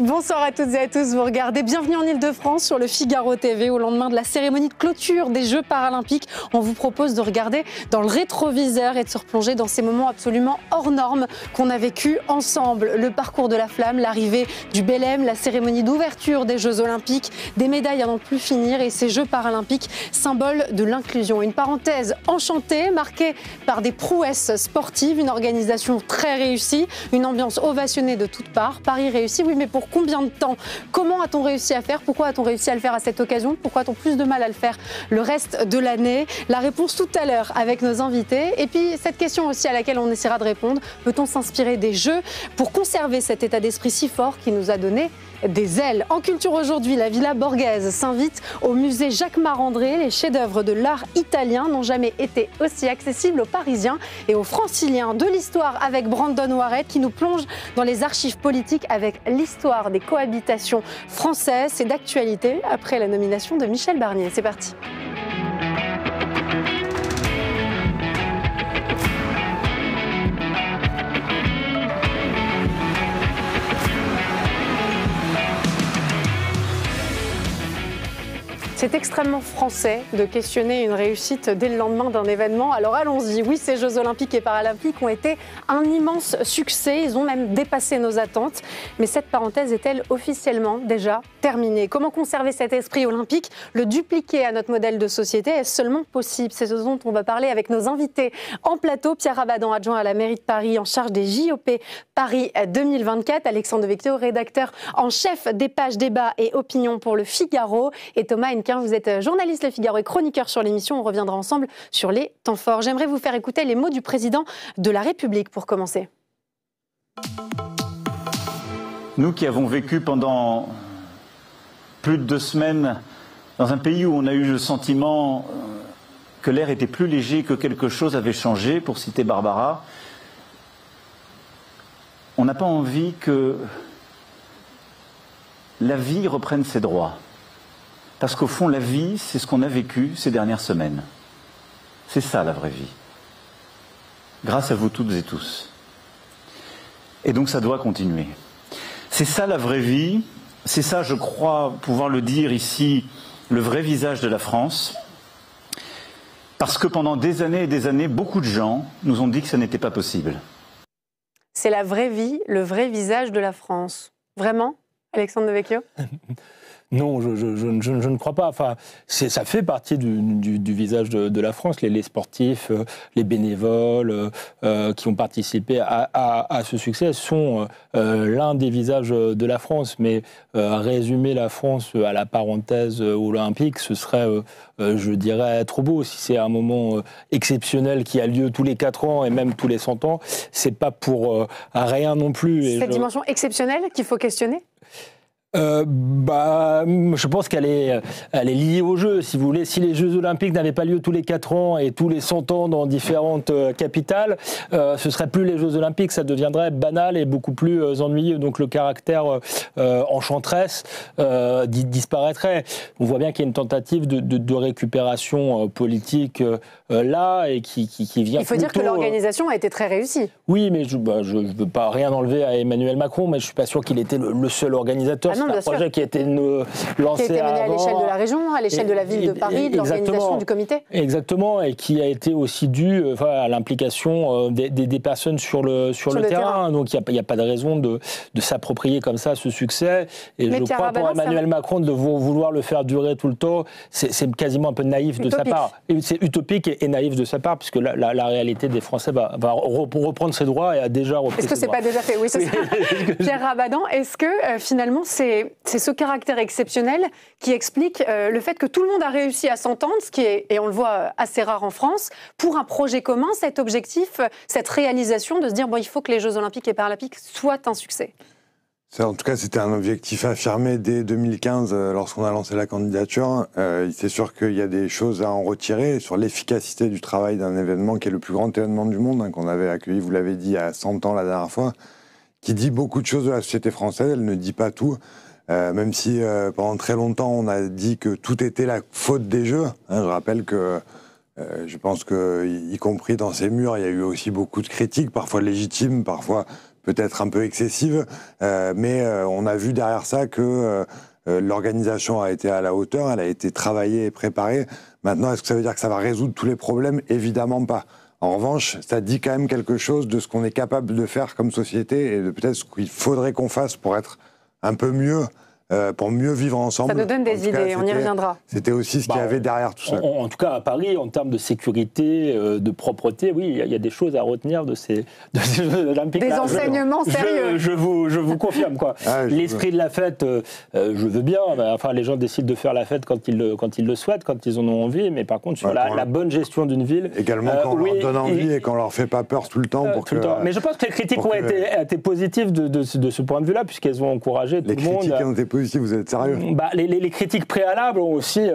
Bonsoir à toutes et à tous, vous regardez Bienvenue en Ile-de-France sur le Figaro TV. Au lendemain de la cérémonie de clôture des Jeux paralympiques, on vous propose de regarder dans le rétroviseur et de se replonger dans ces moments absolument hors normes qu'on a vécu ensemble. Le parcours de la flamme, l'arrivée du Belém, la cérémonie d'ouverture des Jeux olympiques, des médailles à n'en plus finir et ces Jeux paralympiques, symbole de l'inclusion. Une parenthèse enchantée, marquée par des prouesses sportives, une organisation très réussie, une ambiance ovationnée de toutes parts. Paris réussi, oui, mais pour combien de temps? Comment a-t-on réussi à faire? Pourquoi a-t-on réussi à le faire à cette occasion? Pourquoi a-t-on plus de mal à le faire le reste de l'année? La réponse tout à l'heure avec nos invités. Et puis cette question aussi à laquelle on essaiera de répondre. Peut-on s'inspirer des Jeux pour conserver cet état d'esprit si fort qui nous a donné des ailes? En culture aujourd'hui, la Villa Borghese s'invite au musée Jacques-Marandré. Les chefs-d'œuvre de l'art italien n'ont jamais été aussi accessibles aux Parisiens et aux Franciliens. De l'histoire avec Brandon Warrett qui nous plonge dans les archives politiques avec l'histoire des cohabitations françaises. C'est d'actualité après la nomination de Michel Barnier. C'est parti. C'est extrêmement français de questionner une réussite dès le lendemain d'un événement. Alors allons-y. Oui, ces Jeux olympiques et paralympiques ont été un immense succès. Ils ont même dépassé nos attentes. Mais cette parenthèse est-elle officiellement déjà terminée? Comment conserver cet esprit olympique, le dupliquer à notre modèle de société? Est-ce seulement possible? C'est ce dont on va parler avec nos invités en plateau. Pierre Rabadan, adjoint à la mairie de Paris, en charge des JOP Paris 2024. Alexandre Devecchio, rédacteur en chef des pages débat et opinion pour Le Figaro. Et Thomas Hennequin, vous êtes journaliste Le Figaro et chroniqueur sur l'émission. On reviendra ensemble sur les temps forts. J'aimerais vous faire écouter les mots du président de la République pour commencer. Nous qui avons vécu pendant plus de 2 semaines dans un pays où on a eu le sentiment que l'air était plus léger, que quelque chose avait changé, pour citer Barbara, on n'a pas envie que la vie reprenne ses droits. Parce qu'au fond, la vie, c'est ce qu'on a vécu ces dernières semaines. C'est ça, la vraie vie. Grâce à vous toutes et tous. Et donc, ça doit continuer. C'est ça, la vraie vie. C'est ça, je crois pouvoir le dire ici, le vrai visage de la France. Parce que pendant des années et des années, beaucoup de gens nous ont dit que ça n'était pas possible. C'est la vraie vie, le vrai visage de la France. Vraiment, Alexandre Devecchio? Non, je ne crois pas. Enfin, ça fait partie du visage de la France. Les sportifs, les bénévoles qui ont participé à ce succès sont l'un des visages de la France. Mais résumer la France à la parenthèse olympique, ce serait, je dirais, trop beau. Si c'est un moment exceptionnel qui a lieu tous les 4 ans et même tous les 100 ans, c'est pas pour rien non plus. Cette dimension exceptionnelle qu'il faut questionner? Je pense qu'elle est liée aux Jeux, si vous voulez. Si les Jeux Olympiques n'avaient pas lieu tous les 4 ans et tous les 100 ans dans différentes capitales, ce serait plus les Jeux Olympiques, ça deviendrait banal et beaucoup plus ennuyeux. Donc le caractère enchanteresse disparaîtrait. On voit bien qu'il y a une tentative de récupération politique là et qui vient. Il faut dire que l'organisation a été très réussie. Oui, mais je ne veux pas rien enlever à Emmanuel Macron, mais je suis pas sûr qu'il était le seul organisateur. Non, c'est un projet qui a été lancé qui a été mené à l'échelle de la région, à l'échelle de la ville de Paris, de l'organisation du comité. Exactement, et qui a été aussi dû à l'implication des personnes sur le terrain. Donc il n'y a pas de raison de s'approprier comme ça ce succès. Et je crois pour Emmanuel Macron de vouloir le faire durer tout le temps, c'est quasiment un peu naïf de sa part. C'est utopique et naïf de sa part, puisque la réalité des Français va reprendre ses droits et a déjà repris ses droits. Est-ce que c'est pas déjà fait? Oui, c'est ça. Pierre Rabadan, est-ce que finalement c'est ce caractère exceptionnel qui explique le fait que tout le monde a réussi à s'entendre, ce qui est, et on le voit, assez rare en France, pour un projet commun, cet objectif, cette réalisation de se dire il faut que les Jeux Olympiques et Paralympiques soient un succès? En tout cas, c'était un objectif affirmé dès 2015 lorsqu'on a lancé la candidature. C'est sûr qu'il y a des choses à en retirer sur l'efficacité du travail d'un événement qui est le plus grand événement du monde, qu'on avait accueilli, vous l'avez dit, à 100 ans la dernière fois, qui dit beaucoup de choses de la société française. Elle ne dit pas tout. Même si pendant très longtemps on a dit que tout était la faute des Jeux. Je rappelle que je pense que, y compris dans ces murs, il y a eu aussi beaucoup de critiques, parfois légitimes, parfois peut-être un peu excessive, mais on a vu derrière ça que l'organisation a été à la hauteur, elle a été travaillée et préparée. Maintenant, est-ce que ça veut dire que ça va résoudre tous les problèmes? Évidemment pas. En revanche, ça dit quand même quelque chose de ce qu'on est capable de faire comme société et de peut-être ce qu'il faudrait qu'on fasse pour être un peu mieux, pour mieux vivre ensemble. Ça nous donne des idées, on y reviendra. C'était aussi ce qu'il y avait derrière tout ça. En tout cas, à Paris, en termes de sécurité, de propreté, oui, il y a des choses à retenir de ces Jeux Olympiques. Des enseignements sérieux. Je vous confirme, quoi. L'esprit de la fête, je veux bien. Enfin, les gens décident de faire la fête quand ils le souhaitent, quand ils en ont envie. Mais par contre, sur la bonne gestion d'une ville... Également quand on leur donne envie et qu'on leur fait pas peur tout le temps. Mais je pense que les critiques ont été positives de ce point de vue-là, puisqu'elles ont encouragé tout le monde... Les critiques ont été positives, vous êtes sérieux? Les critiques préalables ont aussi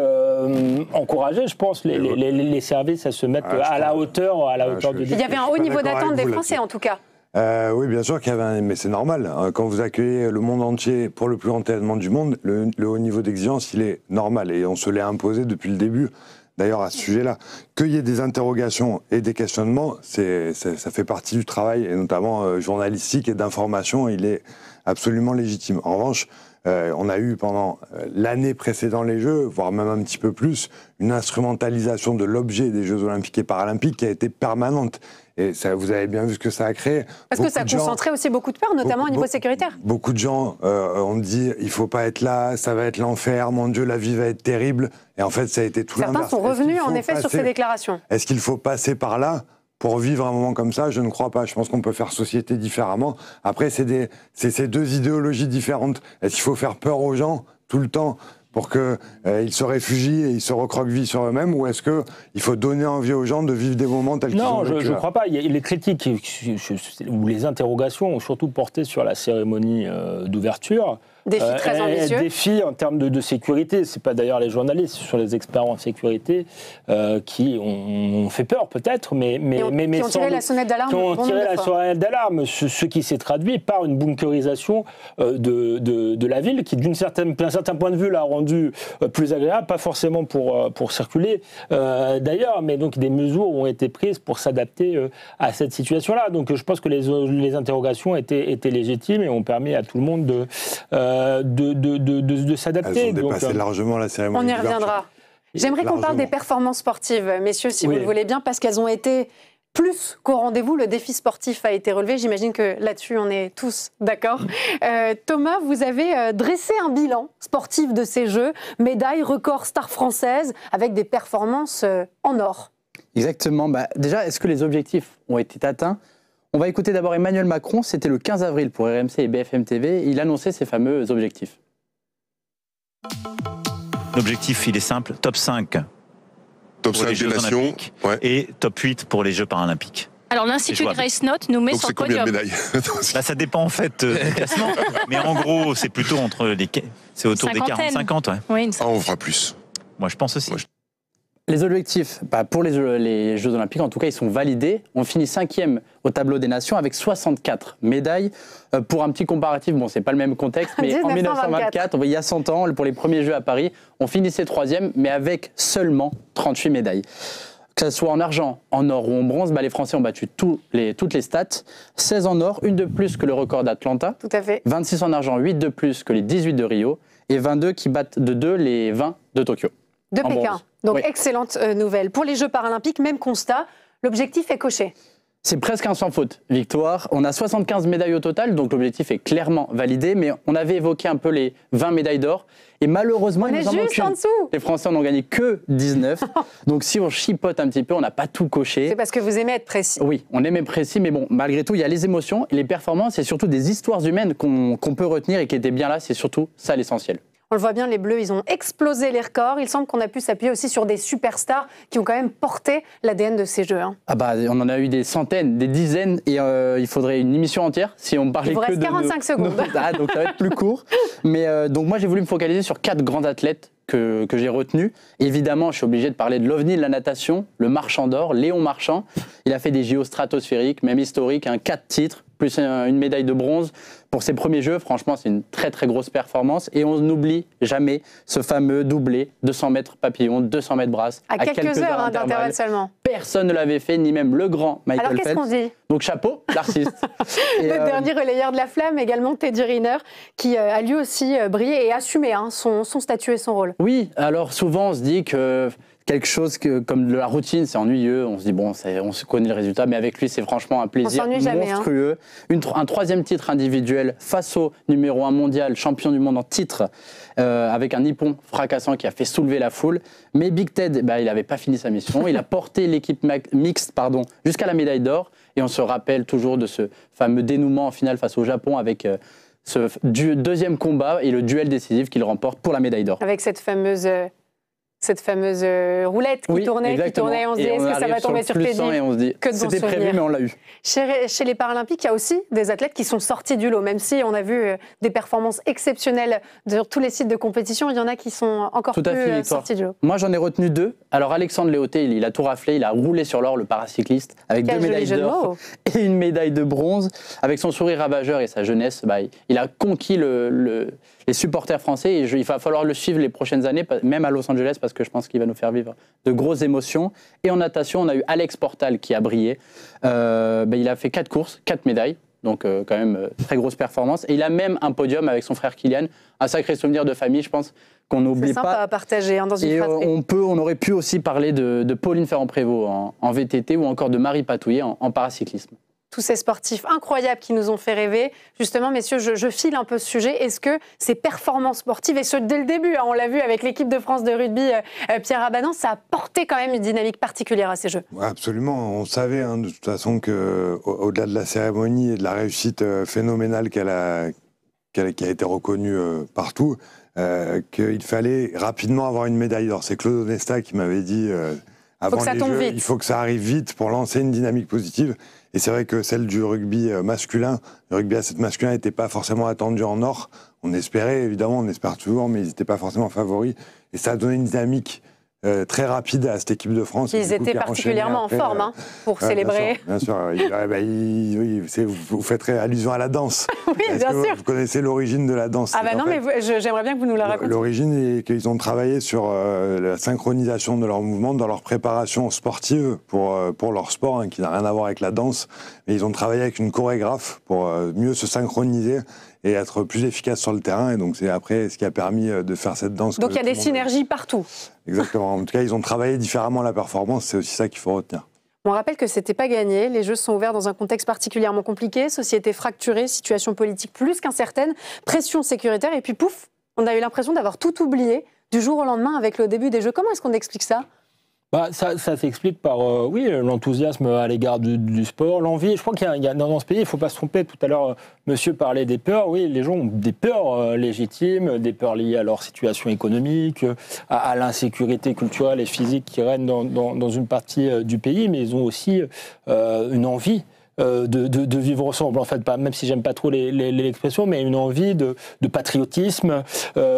encouragé, je pense, les services à se mettre à la hauteur du défi. Il y avait un haut niveau d'attente des Français, en tout cas. Oui, bien sûr qu'il y avait mais c'est normal. Quand vous accueillez le monde entier pour le plus grand événement du monde, le haut niveau d'exigence, il est normal. Et on se l'est imposé depuis le début, d'ailleurs, à ce sujet-là. Qu'il y ait des interrogations et des questionnements, ça fait partie du travail, et notamment journalistique et d'information, il est absolument légitime. En revanche, on a eu pendant l'année précédant les Jeux, voire même un petit peu plus, une instrumentalisation de l'objet des Jeux Olympiques et Paralympiques qui a été permanente. Et ça, vous avez bien vu ce que ça a créé. Parce que ça a concentré aussi beaucoup de peur, notamment au niveau sécuritaire. Beaucoup de gens ont dit il ne faut pas être là, ça va être l'enfer, mon Dieu, la vie va être terrible. Et en fait, ça a été tout l'inverse. Certains sont revenus en effet sur ces déclarations. Est-ce qu'il faut passer par là pour vivre un moment comme ça? Je ne crois pas. Je pense qu'on peut faire société différemment. Après, c'est ces deux idéologies différentes. Est-ce qu'il faut faire peur aux gens tout le temps pour qu'ils se réfugient et ils se recroquevillent sur eux-mêmes, ou est-ce qu'il faut donner envie aux gens de vivre des moments tels qu'ils ont vécu? Non, je ne crois pas. Les critiques ou les interrogations ont surtout porté sur la cérémonie d'ouverture. Défi très ambitieux. Défi en termes de sécurité. Ce n'est pas d'ailleurs les journalistes, ce sont les experts en sécurité qui ont fait peur peut-être, mais qui ont tiré la sonnette d'alarme. Qui ont tiré la sonnette d'alarme, ce qui s'est traduit par une bunkerisation de la ville qui, d'un certain point de vue, l'a rendu plus agréable, pas forcément pour circuler d'ailleurs, mais donc des mesures ont été prises pour s'adapter à cette situation-là. Donc je pense que les interrogations étaient légitimes et ont permis à tout le monde de s'adapter. Elles ont dépassé largement la cérémonie. On y reviendra. J'aimerais qu'on parle des performances sportives, messieurs, si vous le voulez bien, parce qu'elles ont été plus qu'au rendez-vous. Le défi sportif a été relevé. J'imagine que là-dessus, on est tous d'accord. Thomas, vous avez dressé un bilan sportif de ces Jeux. Médaille, record, star française, avec des performances en or. Exactement. Déjà, est-ce que les objectifs ont été atteints ? On va écouter d'abord Emmanuel Macron, c'était le 15 avril pour RMC et BFM TV, il annonçait ses fameux objectifs. L'objectif, il est simple, top 5 top pour 5 les Jeux Olympiques et top 8 pour les Jeux Paralympiques. Alors l'Institut Grace Note nous met donc sur le podium. podium. Donc c'est combien de médailles? Ça dépend en fait du classement, mais en gros, c'est plutôt c'est autour des 40-50. Ouais. Oui, on fera plus. Moi, je pense aussi. Les objectifs, pour les Jeux Olympiques, en tout cas, ils sont validés. On finit 5e au tableau des nations avec 64 médailles. Pour un petit comparatif, bon, c'est pas le même contexte, mais en 1924, il y a 100 ans, pour les premiers Jeux à Paris, on finissait 3e, mais avec seulement 38 médailles. Que ce soit en argent, en or ou en bronze, les Français ont battu toutes les stats. 16 en or, une de plus que le record d'Atlanta. Tout à fait. 26 en argent, 8 de plus que les 18 de Rio. Et 22 qui battent de 2 les 20 de Tokyo. De Pékin. Donc, excellente nouvelle. Pour les Jeux Paralympiques, même constat, l'objectif est coché. C'est presque un sans faute, victoire. On a 75 médailles au total, donc l'objectif est clairement validé. Mais on avait évoqué un peu les 20 médailles d'or. Et malheureusement, il nous en manque une. Les Français n'en ont gagné que 19. Donc si on chipote un petit peu, on n'a pas tout coché. C'est parce que vous aimez être précis. Oui, on aime être précis, mais bon, malgré tout, il y a les émotions, les performances et surtout des histoires humaines qu'on peut retenir et qui étaient bien là. C'est surtout ça l'essentiel. On le voit bien, les Bleus, ils ont explosé les records. Il semble qu'on a pu s'appuyer aussi sur des superstars qui ont quand même porté l'ADN de ces Jeux. On en a eu des centaines, des dizaines, et il faudrait une émission entière si on parlait que de... Il vous reste 45 secondes. Donc ça va être plus court. Mais donc moi, j'ai voulu me focaliser sur 4 grands athlètes que j'ai retenus. Évidemment, je suis obligé de parler de l'OVNI de la natation, le marchand d'or, Léon Marchand. Il a fait des JO stratosphériques, même historiques, 4 titres, plus une médaille de bronze, pour ses premiers Jeux, franchement, c'est une très très grosse performance. Et on n'oublie jamais ce fameux doublé 200 mètres papillon, 200 mètres brasse. À quelques heures d'intervalle seulement. Personne ne l'avait fait, ni même le grand Michael Phelps. Alors qu'est-ce qu'on dit? Donc chapeau, l'artiste. Le dernier relayeur de la flamme, également Teddy Riner, qui a lui aussi brillé et assumé son statut et son rôle. Oui, alors souvent on se dit que quelque chose comme de la routine, c'est ennuyeux. On se dit, bon, on se connaît le résultat, mais avec lui, c'est franchement un plaisir monstrueux. Un troisième titre individuel face au numéro 1 mondial, champion du monde en titre, avec un nippon fracassant qui a fait soulever la foule. Mais Big Ted, il n'avait pas fini sa mission. Il a porté l'équipe mixte jusqu'à la médaille d'or. Et on se rappelle toujours de ce fameux dénouement en finale face au Japon avec ce deuxième combat et le duel décisif qu'il remporte pour la médaille d'or. Avec cette fameuse roulette qui tournait, on se dit, est-ce que ça va tomber sur Teddy? Et on se dit, c'était prévu, mais on l'a eu. Chez les Paralympiques, il y a aussi des athlètes qui sont sortis du lot, même si on a vu des performances exceptionnelles sur tous les sites de compétition, il y en a qui sont encore plus sortis du lot. Moi, j'en ai retenu 2. Alors, Alexandre Léoté, il a tout raflé, il a roulé sur l'or, le paracycliste, avec 2 médailles d'or et une médaille de bronze. Avec son sourire ravageur et sa jeunesse, il a conquis les supporters français, et il va falloir le suivre les prochaines années, même à Los Angeles, parce que je pense qu'il va nous faire vivre de grosses émotions. Et en natation, on a eu Alex Portal qui a brillé. Il a fait 4 courses, 4 médailles, donc quand même très grosse performance. Et il a même un podium avec son frère Kylian, un sacré souvenir de famille, je pense, qu'on n'oublie pas. C'est sympa à partager dans une fratrie. On aurait pu aussi parler de Pauline Ferrand-Prévot en VTT ou encore de Marie Patouillet en paracyclisme. Tous ces sportifs incroyables qui nous ont fait rêver. Justement, messieurs, je file un peu ce sujet. Est-ce que ces performances sportives, et ce dès le début, on l'a vu avec l'équipe de France de rugby, Pierre Rabadan, ça a porté quand même une dynamique particulière à ces Jeux? Absolument. On savait de toute façon qu'au-delà de la cérémonie et de la réussite phénoménale qui a été reconnue partout, qu'il fallait rapidement avoir une médaille d'or. C'est Claude Onesta qui m'avait dit avant les Jeux, il faut que ça arrive vite pour lancer une dynamique positive. Et c'est vrai que celle du rugby masculin, le rugby à 7 masculin n'était pas forcément attendu en or. On espérait, évidemment, on espère toujours, mais ils n'étaient pas forcément favoris. Et ça a donné une dynamique très rapide à cette équipe de France. Ils étaient particulièrement en forme pour célébrer. Bien sûr. Vous faites allusion à la danse. Oui, bien sûr. Vous connaissez l'origine de la danse? Mais j'aimerais bien que vous nous la racontiez. L'origine est qu'ils ont travaillé sur la synchronisation de leurs mouvements dans leur préparation sportive pour leur sport, qui n'a rien à voir avec la danse. Mais ils ont travaillé avec une chorégraphe pour mieux se synchroniser et être plus efficace sur le terrain. Et donc, c'est après ce qui a permis de faire cette danse. Donc, il y a des synergies partout. Exactement. En tout cas, ils ont travaillé différemment la performance. C'est aussi ça qu'il faut retenir. On rappelle que c'était pas gagné. Les Jeux sont ouverts dans un contexte particulièrement compliqué. Société fracturée, situation politique plus qu'incertaine, pression sécuritaire. Et puis, pouf, on a eu l'impression d'avoir tout oublié du jour au lendemain avec le début des Jeux. Comment est-ce qu'on explique ça ? Ça s'explique par l'enthousiasme à l'égard du sport, l'envie. Je crois qu'il y a dans ce pays, il ne faut pas se tromper. Tout à l'heure, monsieur parlait des peurs. Oui, les gens ont des peurs légitimes, des peurs liées à leur situation économique, à l'insécurité culturelle et physique qui règne dans une partie du pays, mais ils ont aussi une envie de vivre ensemble, en fait, même si j'aime pas trop l'expression, mais une envie de patriotisme,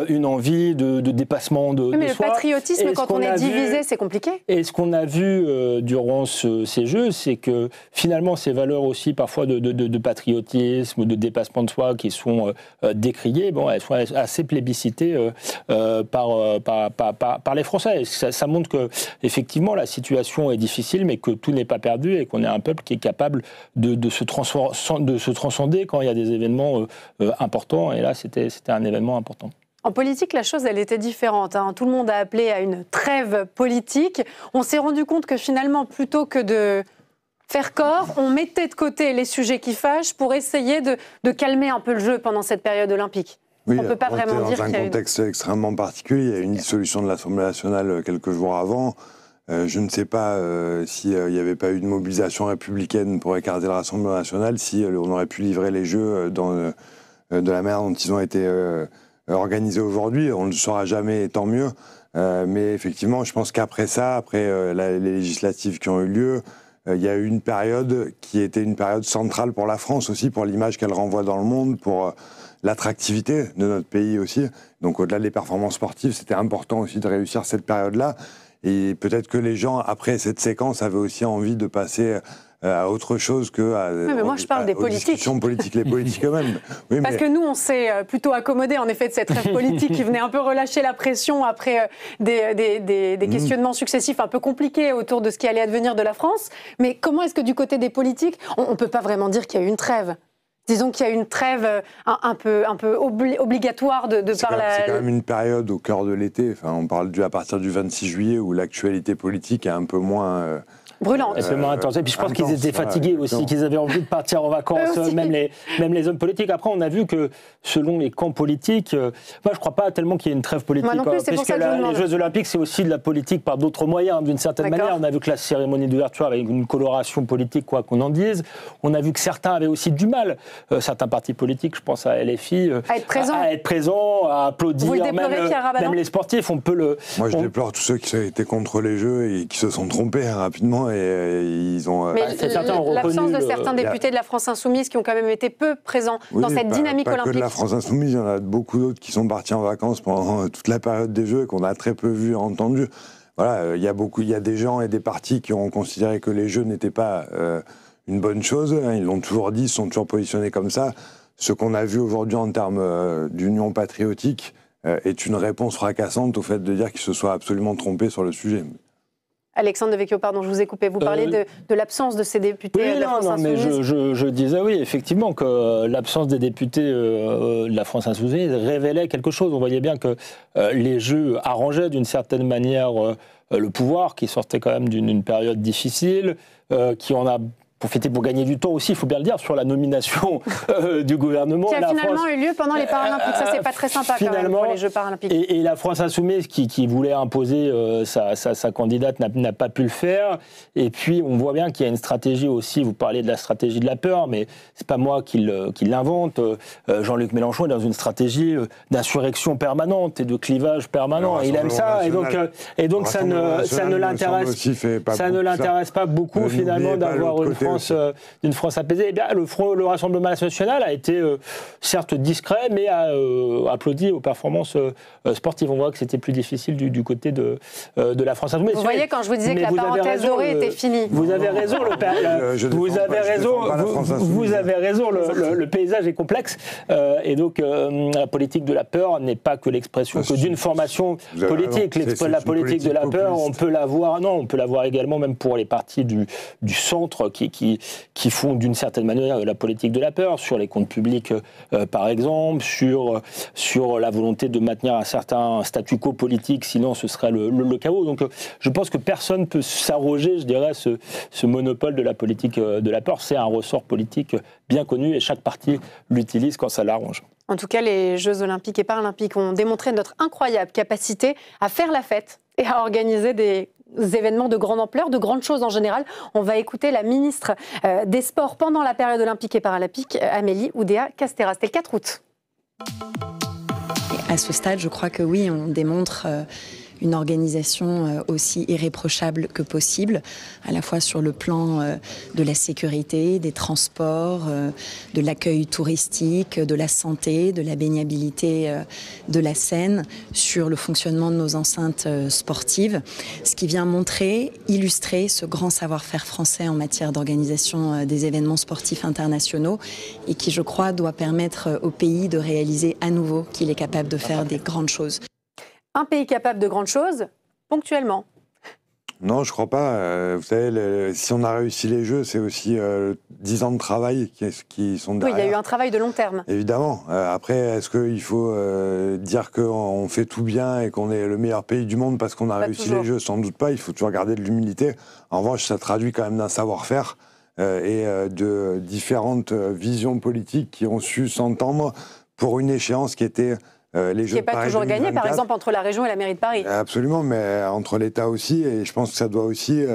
une envie de dépassement de soi. Mais le patriotisme, quand on est divisé, c'est compliqué. Et ce qu'on a vu durant ces Jeux, c'est que finalement, ces valeurs aussi, parfois de patriotisme, de dépassement de soi, qui sont décriées, elles sont assez plébiscitées par les Français. Et ça montre que, effectivement, la situation est difficile, mais que tout n'est pas perdu et qu'on est un peuple qui est capable de se transcender quand il y a des événements importants. Et là, c'était un événement important. En politique, la chose, elle était différente. Tout le monde a appelé à une trêve politique. On s'est rendu compte que finalement, plutôt que de faire corps, on mettait de côté les sujets qui fâchent pour essayer de calmer un peu le jeu pendant cette période olympique. Oui, on ne peut pas vraiment dire qu'il y a dans un contexte extrêmement particulier. Il y a eu une dissolution de l'Assemblée nationale quelques jours avant. Je ne sais pas s'il n'y avait pas eu de mobilisation républicaine pour écarter le Rassemblement national, si on aurait pu livrer les Jeux de la manière dont ils ont été organisés aujourd'hui. On ne le saura jamais, tant mieux. Mais effectivement, je pense qu'après ça, après les législatives qui ont eu lieu, il y a eu une période qui était une période centrale pour la France aussi, pour l'image qu'elle renvoie dans le monde, pour l'attractivité de notre pays aussi. Donc au-delà des performances sportives, c'était important aussi de réussir cette période-là. Et peut-être que les gens, après cette séquence, avaient aussi envie de passer à autre chose que mais moi je parle des politiques. Discussions politiques, les politiques eux-mêmes. Oui, parce que nous, on s'est plutôt accommodé en effet de cette rêve politique qui venait un peu relâcher la pression après des questionnements successifs un peu compliqués autour de ce qui allait advenir de la France. Mais comment est-ce que du côté des politiques, on ne peut pas vraiment dire qu'il y a eu une trêve? Disons qu'il y a eu une trêve un peu obligatoire C'est quand même une période au cœur de l'été. Enfin, on parle à partir du 26 juillet où l'actualité politique est un peu moins... brûlante. Et puis je pense qu'ils étaient fatigués aussi, qu'ils avaient envie de partir en vacances, même les hommes politiques. Après, on a vu que selon les camps politiques, moi je ne crois pas tellement qu'il y ait une trêve politique. Moi non plus, c'est pour ça que les Jeux Olympiques, c'est aussi de la politique par d'autres moyens, d'une certaine manière. On a vu que la cérémonie d'ouverture avait une coloration politique, quoi qu'on en dise. On a vu que certains avaient aussi du mal, certains partis politiques, je pense à LFI, à être présent, à applaudir. Vous le déplorez, même les sportifs, on peut le... Moi, je déplore tous ceux qui étaient contre les Jeux et qui se sont trompés rapidement. Et ils ont. Mais l'absence de certains députés de la France Insoumise qui ont quand même été peu présents dans cette dynamique olympique. Pas que de la France Insoumise, il y en a beaucoup d'autres qui sont partis en vacances pendant toute la période des Jeux et qu'on a très peu vu et entendu. Voilà, il y a des gens et des partis qui ont considéré que les Jeux n'étaient pas une bonne chose. Ils l'ont toujours dit, ils sont toujours positionnés comme ça. Ce qu'on a vu aujourd'hui en termes d'union patriotique est une réponse fracassante au fait de dire qu'ils se soient absolument trompés sur le sujet. Alexandre Devecchio, pardon, je vous ai coupé. Vous parlez de l'absence de ces députés de la France Insoumise. Mais je disais oui, effectivement, que l'absence des députés de la France Insoumise révélait quelque chose. On voyait bien que les Jeux arrangeaient d'une certaine manière le pouvoir, qui sortait quand même d'une période difficile, qui en a profité pour gagner du temps aussi, il faut bien le dire, sur la nomination du gouvernement. Qui a finalement eu lieu pendant les Paralympiques. Ça, c'est pas très sympa quand même pour les Jeux Paralympiques. Et la France Insoumise, qui voulait imposer sa candidate, n'a pas pu le faire. Et puis, on voit bien qu'il y a une stratégie aussi, vous parlez de la stratégie de la peur, mais c'est pas moi qui l'invente. Jean-Luc Mélenchon est dans une stratégie d'insurrection permanente et de clivage permanent. Il aime ça, et donc ça ne l'intéresse pas beaucoup, finalement, d'avoir d'une France apaisée. Eh bien, le Rassemblement national a été certes discret, mais a applaudi aux performances sportives. On voit que c'était plus difficile du côté de la France insoumise. Vous voyez, quand je vous disais que la parenthèse dorée était finie. Vous avez raison, le paysage est complexe. Et donc, la politique de la peur n'est pas que l'expression d'une formation politique. La politique de la peur, on peut la voir également même pour les partis du centre qui font d'une certaine manière la politique de la peur, sur les comptes publics par exemple, sur la volonté de maintenir un certain statu quo politique, sinon ce serait le chaos. Donc je pense que personne ne peut s'arroger, je dirais, ce monopole de la politique de la peur. C'est un ressort politique bien connu et chaque parti l'utilise quand ça l'arrange. En tout cas, les Jeux Olympiques et Paralympiques ont démontré notre incroyable capacité à faire la fête et à organiser des événements de grande ampleur, de grandes choses en général. On va écouter la ministre des Sports pendant la période olympique et paralympique, Amélie Oudéa-Castéra. C'était le 4 août. À ce stade, je crois que oui, on démontre une organisation aussi irréprochable que possible, à la fois sur le plan de la sécurité, des transports, de l'accueil touristique, de la santé, de la baignabilité de la Seine, sur le fonctionnement de nos enceintes sportives, ce qui vient montrer, illustrer ce grand savoir-faire français en matière d'organisation des événements sportifs internationaux et qui, je crois, doit permettre au pays de réaliser à nouveau qu'il est capable de faire des grandes choses. Un pays capable de grandes choses, ponctuellement. Non, je crois pas. Vous savez, si on a réussi les Jeux, c'est aussi 10 ans de travail qui sont derrière. Oui, il y a eu un travail de long terme. Évidemment. Après, est-ce qu'il faut dire qu'on fait tout bien et qu'on est le meilleur pays du monde parce qu'on a réussi les Jeux? Sans doute pas. Il faut toujours garder de l'humilité. En revanche, ça traduit quand même d'un savoir-faire et de différentes visions politiques qui ont su s'entendre pour une échéance qui était... qui n'est pas toujours gagné, par exemple, entre la région et la mairie de Paris. Absolument, mais entre l'État aussi, et je pense que ça doit aussi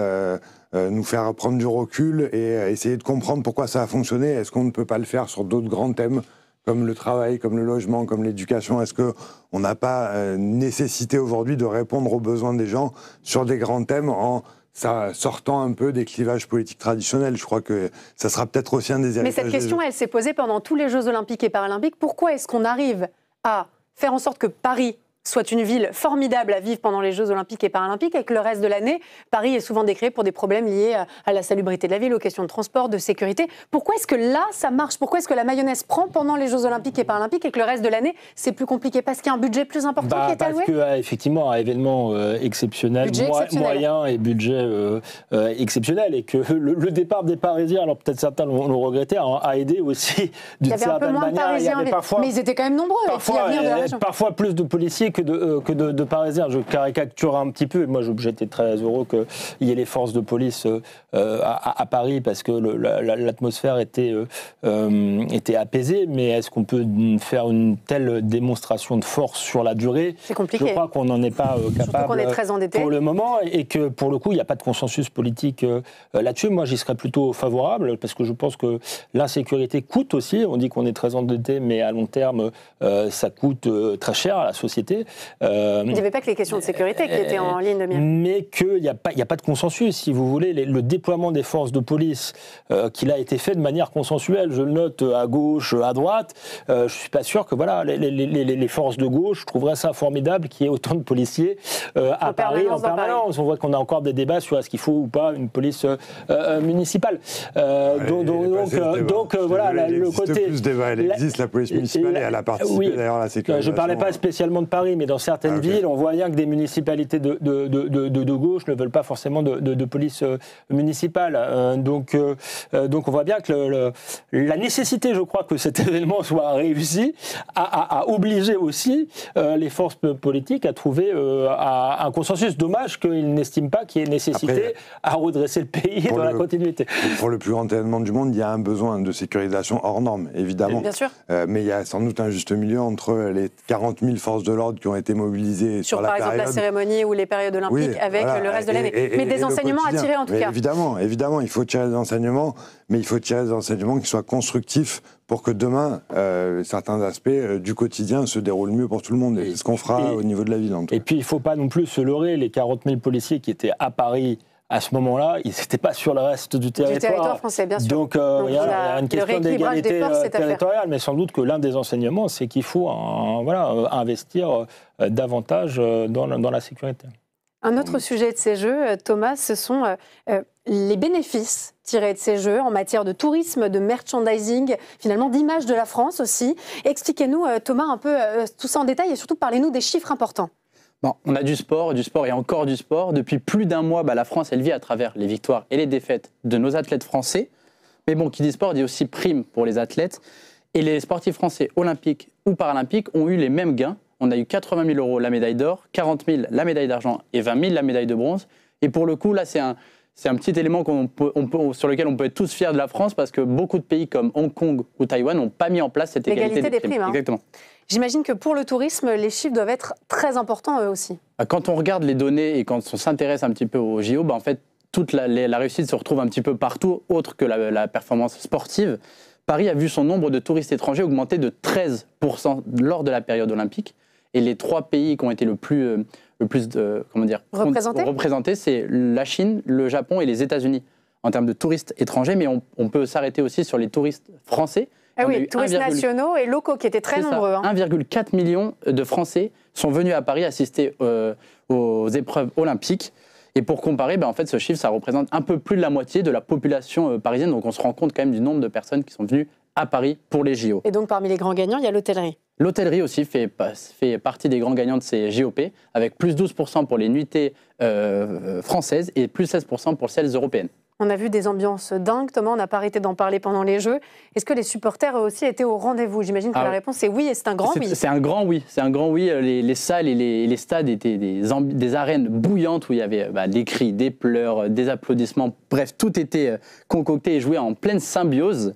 nous faire prendre du recul et essayer de comprendre pourquoi ça a fonctionné. Est-ce qu'on ne peut pas le faire sur d'autres grands thèmes, comme le travail, comme le logement, comme l'éducation? Est-ce qu'on n'a pas nécessité aujourd'hui de répondre aux besoins des gens sur des grands thèmes en sortant un peu des clivages politiques traditionnels? Je crois que ça sera peut-être aussi un des héritages. Mais cette question, elle s'est posée pendant tous les Jeux Olympiques et Paralympiques. Pourquoi est-ce qu'on arrive à faire en sorte que Paris soit une ville formidable à vivre pendant les Jeux Olympiques et Paralympiques et que le reste de l'année, Paris est souvent décrié pour des problèmes liés à la salubrité de la ville, aux questions de transport, de sécurité. Pourquoi est-ce que là, ça marche? Pourquoi est-ce que la mayonnaise prend pendant les Jeux Olympiques et Paralympiques et que le reste de l'année, c'est plus compliqué? Parce qu'il y a un budget plus important qui est alloué? Parce qu'effectivement, un événement exceptionnel, moyen et budget exceptionnel, et que le départ des Parisiens, alors peut-être certains l'ont regretté, a aidé aussi d'une certaine manière. Il y avait parfois, mais ils étaient quand même nombreux. Parfois plus de policiers que de Parisiens. Je caricature un petit peu. Moi, j'étais très heureux qu'il y ait les forces de police à Paris parce que l'atmosphère était apaisée. Mais est-ce qu'on peut faire une telle démonstration de force sur la durée? C'est compliqué. Je crois qu'on n'en est pas capable qu'on est très endetté pour le moment et que pour le coup, il n'y a pas de consensus politique là-dessus. Moi, j'y serais plutôt favorable parce que je pense que l'insécurité coûte aussi. On dit qu'on est très endetté, mais à long terme, ça coûte très cher à la société. Il n'y avait pas que les questions de sécurité qui étaient en ligne de mire. Mais qu'il n'y a pas de consensus. Si vous voulez, le déploiement des forces de police qu'il a été fait de manière consensuelle, je le note à gauche, à droite, je ne suis pas sûr que voilà, les forces de gauche trouveraient ça formidable qu'il y ait autant de policiers à Paris en permanence. On voit qu'on a encore des débats sur est-ce qu'il faut ou pas une police municipale. Donc voilà, le côté... plus débat. Elle existe, la police municipale, et elle a participé d'ailleurs à la sécurisation. Je ne parlais pas spécialement de Paris, mais dans certaines villes, on voit bien que des municipalités de gauche ne veulent pas forcément de police municipale. Donc on voit bien que la nécessité, je crois, que cet événement soit réussi, a obligé aussi les forces politiques à trouver un consensus. Dommage qu'ils n'estiment pas qu'il y ait nécessité à redresser le pays dans la continuité. Pour le plus grand événement du monde, il y a un besoin de sécurisation hors norme, évidemment. Bien sûr. Mais il y a sans doute un juste milieu entre les 40 000 forces de l'ordre qui ont été mobilisées sur la période. Par exemple, la cérémonie ou les périodes olympiques avec le reste de l'année. Mais des enseignements à tirer en tout cas. Évidemment, il faut tirer des enseignements, mais il faut tirer des enseignements qui soient constructifs pour que demain, certains aspects du quotidien se déroulent mieux pour tout le monde. Et c'est ce qu'on fera au niveau de la ville. En tout cas. Et puis, il ne faut pas non plus se leurrer, les 40 000 policiers qui étaient à Paris à ce moment-là, ils n'étaient pas sur le reste du territoire. Du territoire français, bien sûr. Donc il y a une question d'égalité territoriale, mais sans doute que l'un des enseignements, c'est qu'il faut investir davantage dans la sécurité. Un autre sujet de ces Jeux, Thomas, ce sont les bénéfices tirés de ces Jeux en matière de tourisme, de merchandising, finalement d'image de la France aussi. Expliquez-nous, Thomas, un peu tout ça en détail et surtout parlez-nous des chiffres importants. Bon, on a du sport et encore du sport. Depuis plus d'un mois, la France, elle vit à travers les victoires et les défaites de nos athlètes français. Mais bon, qui dit sport dit aussi prime pour les athlètes. Et les sportifs français olympiques ou paralympiques ont eu les mêmes gains. On a eu 80 000 € la médaille d'or, 40 000 la médaille d'argent et 20 000 la médaille de bronze. Et pour le coup, là, c'est un petit élément sur lequel on peut être tous fiers de la France parce que beaucoup de pays comme Hong Kong ou Taïwan n'ont pas mis en place cette égalité des primes. Exactement. J'imagine que pour le tourisme, les chiffres doivent être très importants eux aussi. Quand on regarde les données et quand on s'intéresse un petit peu aux JO, en fait, toute la réussite se retrouve un petit peu partout, autre que la performance sportive. Paris a vu son nombre de touristes étrangers augmenter de 13% lors de la période olympique. Et les 3 pays qui ont été le plus représentés, c'est la Chine, le Japon et les États-Unis en termes de touristes étrangers. Mais on peut s'arrêter aussi sur les touristes français. Ah oui, touristes nationaux et locaux qui étaient très nombreux. 1,4 million de Français sont venus à Paris assister aux épreuves olympiques. Et pour comparer, en fait, ce chiffre, ça représente un peu plus de la moitié de la population parisienne. Donc on se rend compte quand même du nombre de personnes qui sont venues à Paris pour les JO. Et donc parmi les grands gagnants, il y a l'hôtellerie. L'hôtellerie aussi fait partie des grands gagnants de ces JOP, avec plus 12% pour les nuitées françaises et plus 16% pour celles européennes. On a vu des ambiances dingues. Thomas, on n'a pas arrêté d'en parler pendant les Jeux. Est-ce que les supporters eux aussi étaient au rendez-vous? J'imagine que la réponse est oui, et c'est un grand oui. C'est un grand oui. C'est un grand oui. Les salles et les stades étaient des arènes bouillantes où il y avait des cris, des pleurs, des applaudissements. Bref, tout était concocté et joué en pleine symbiose.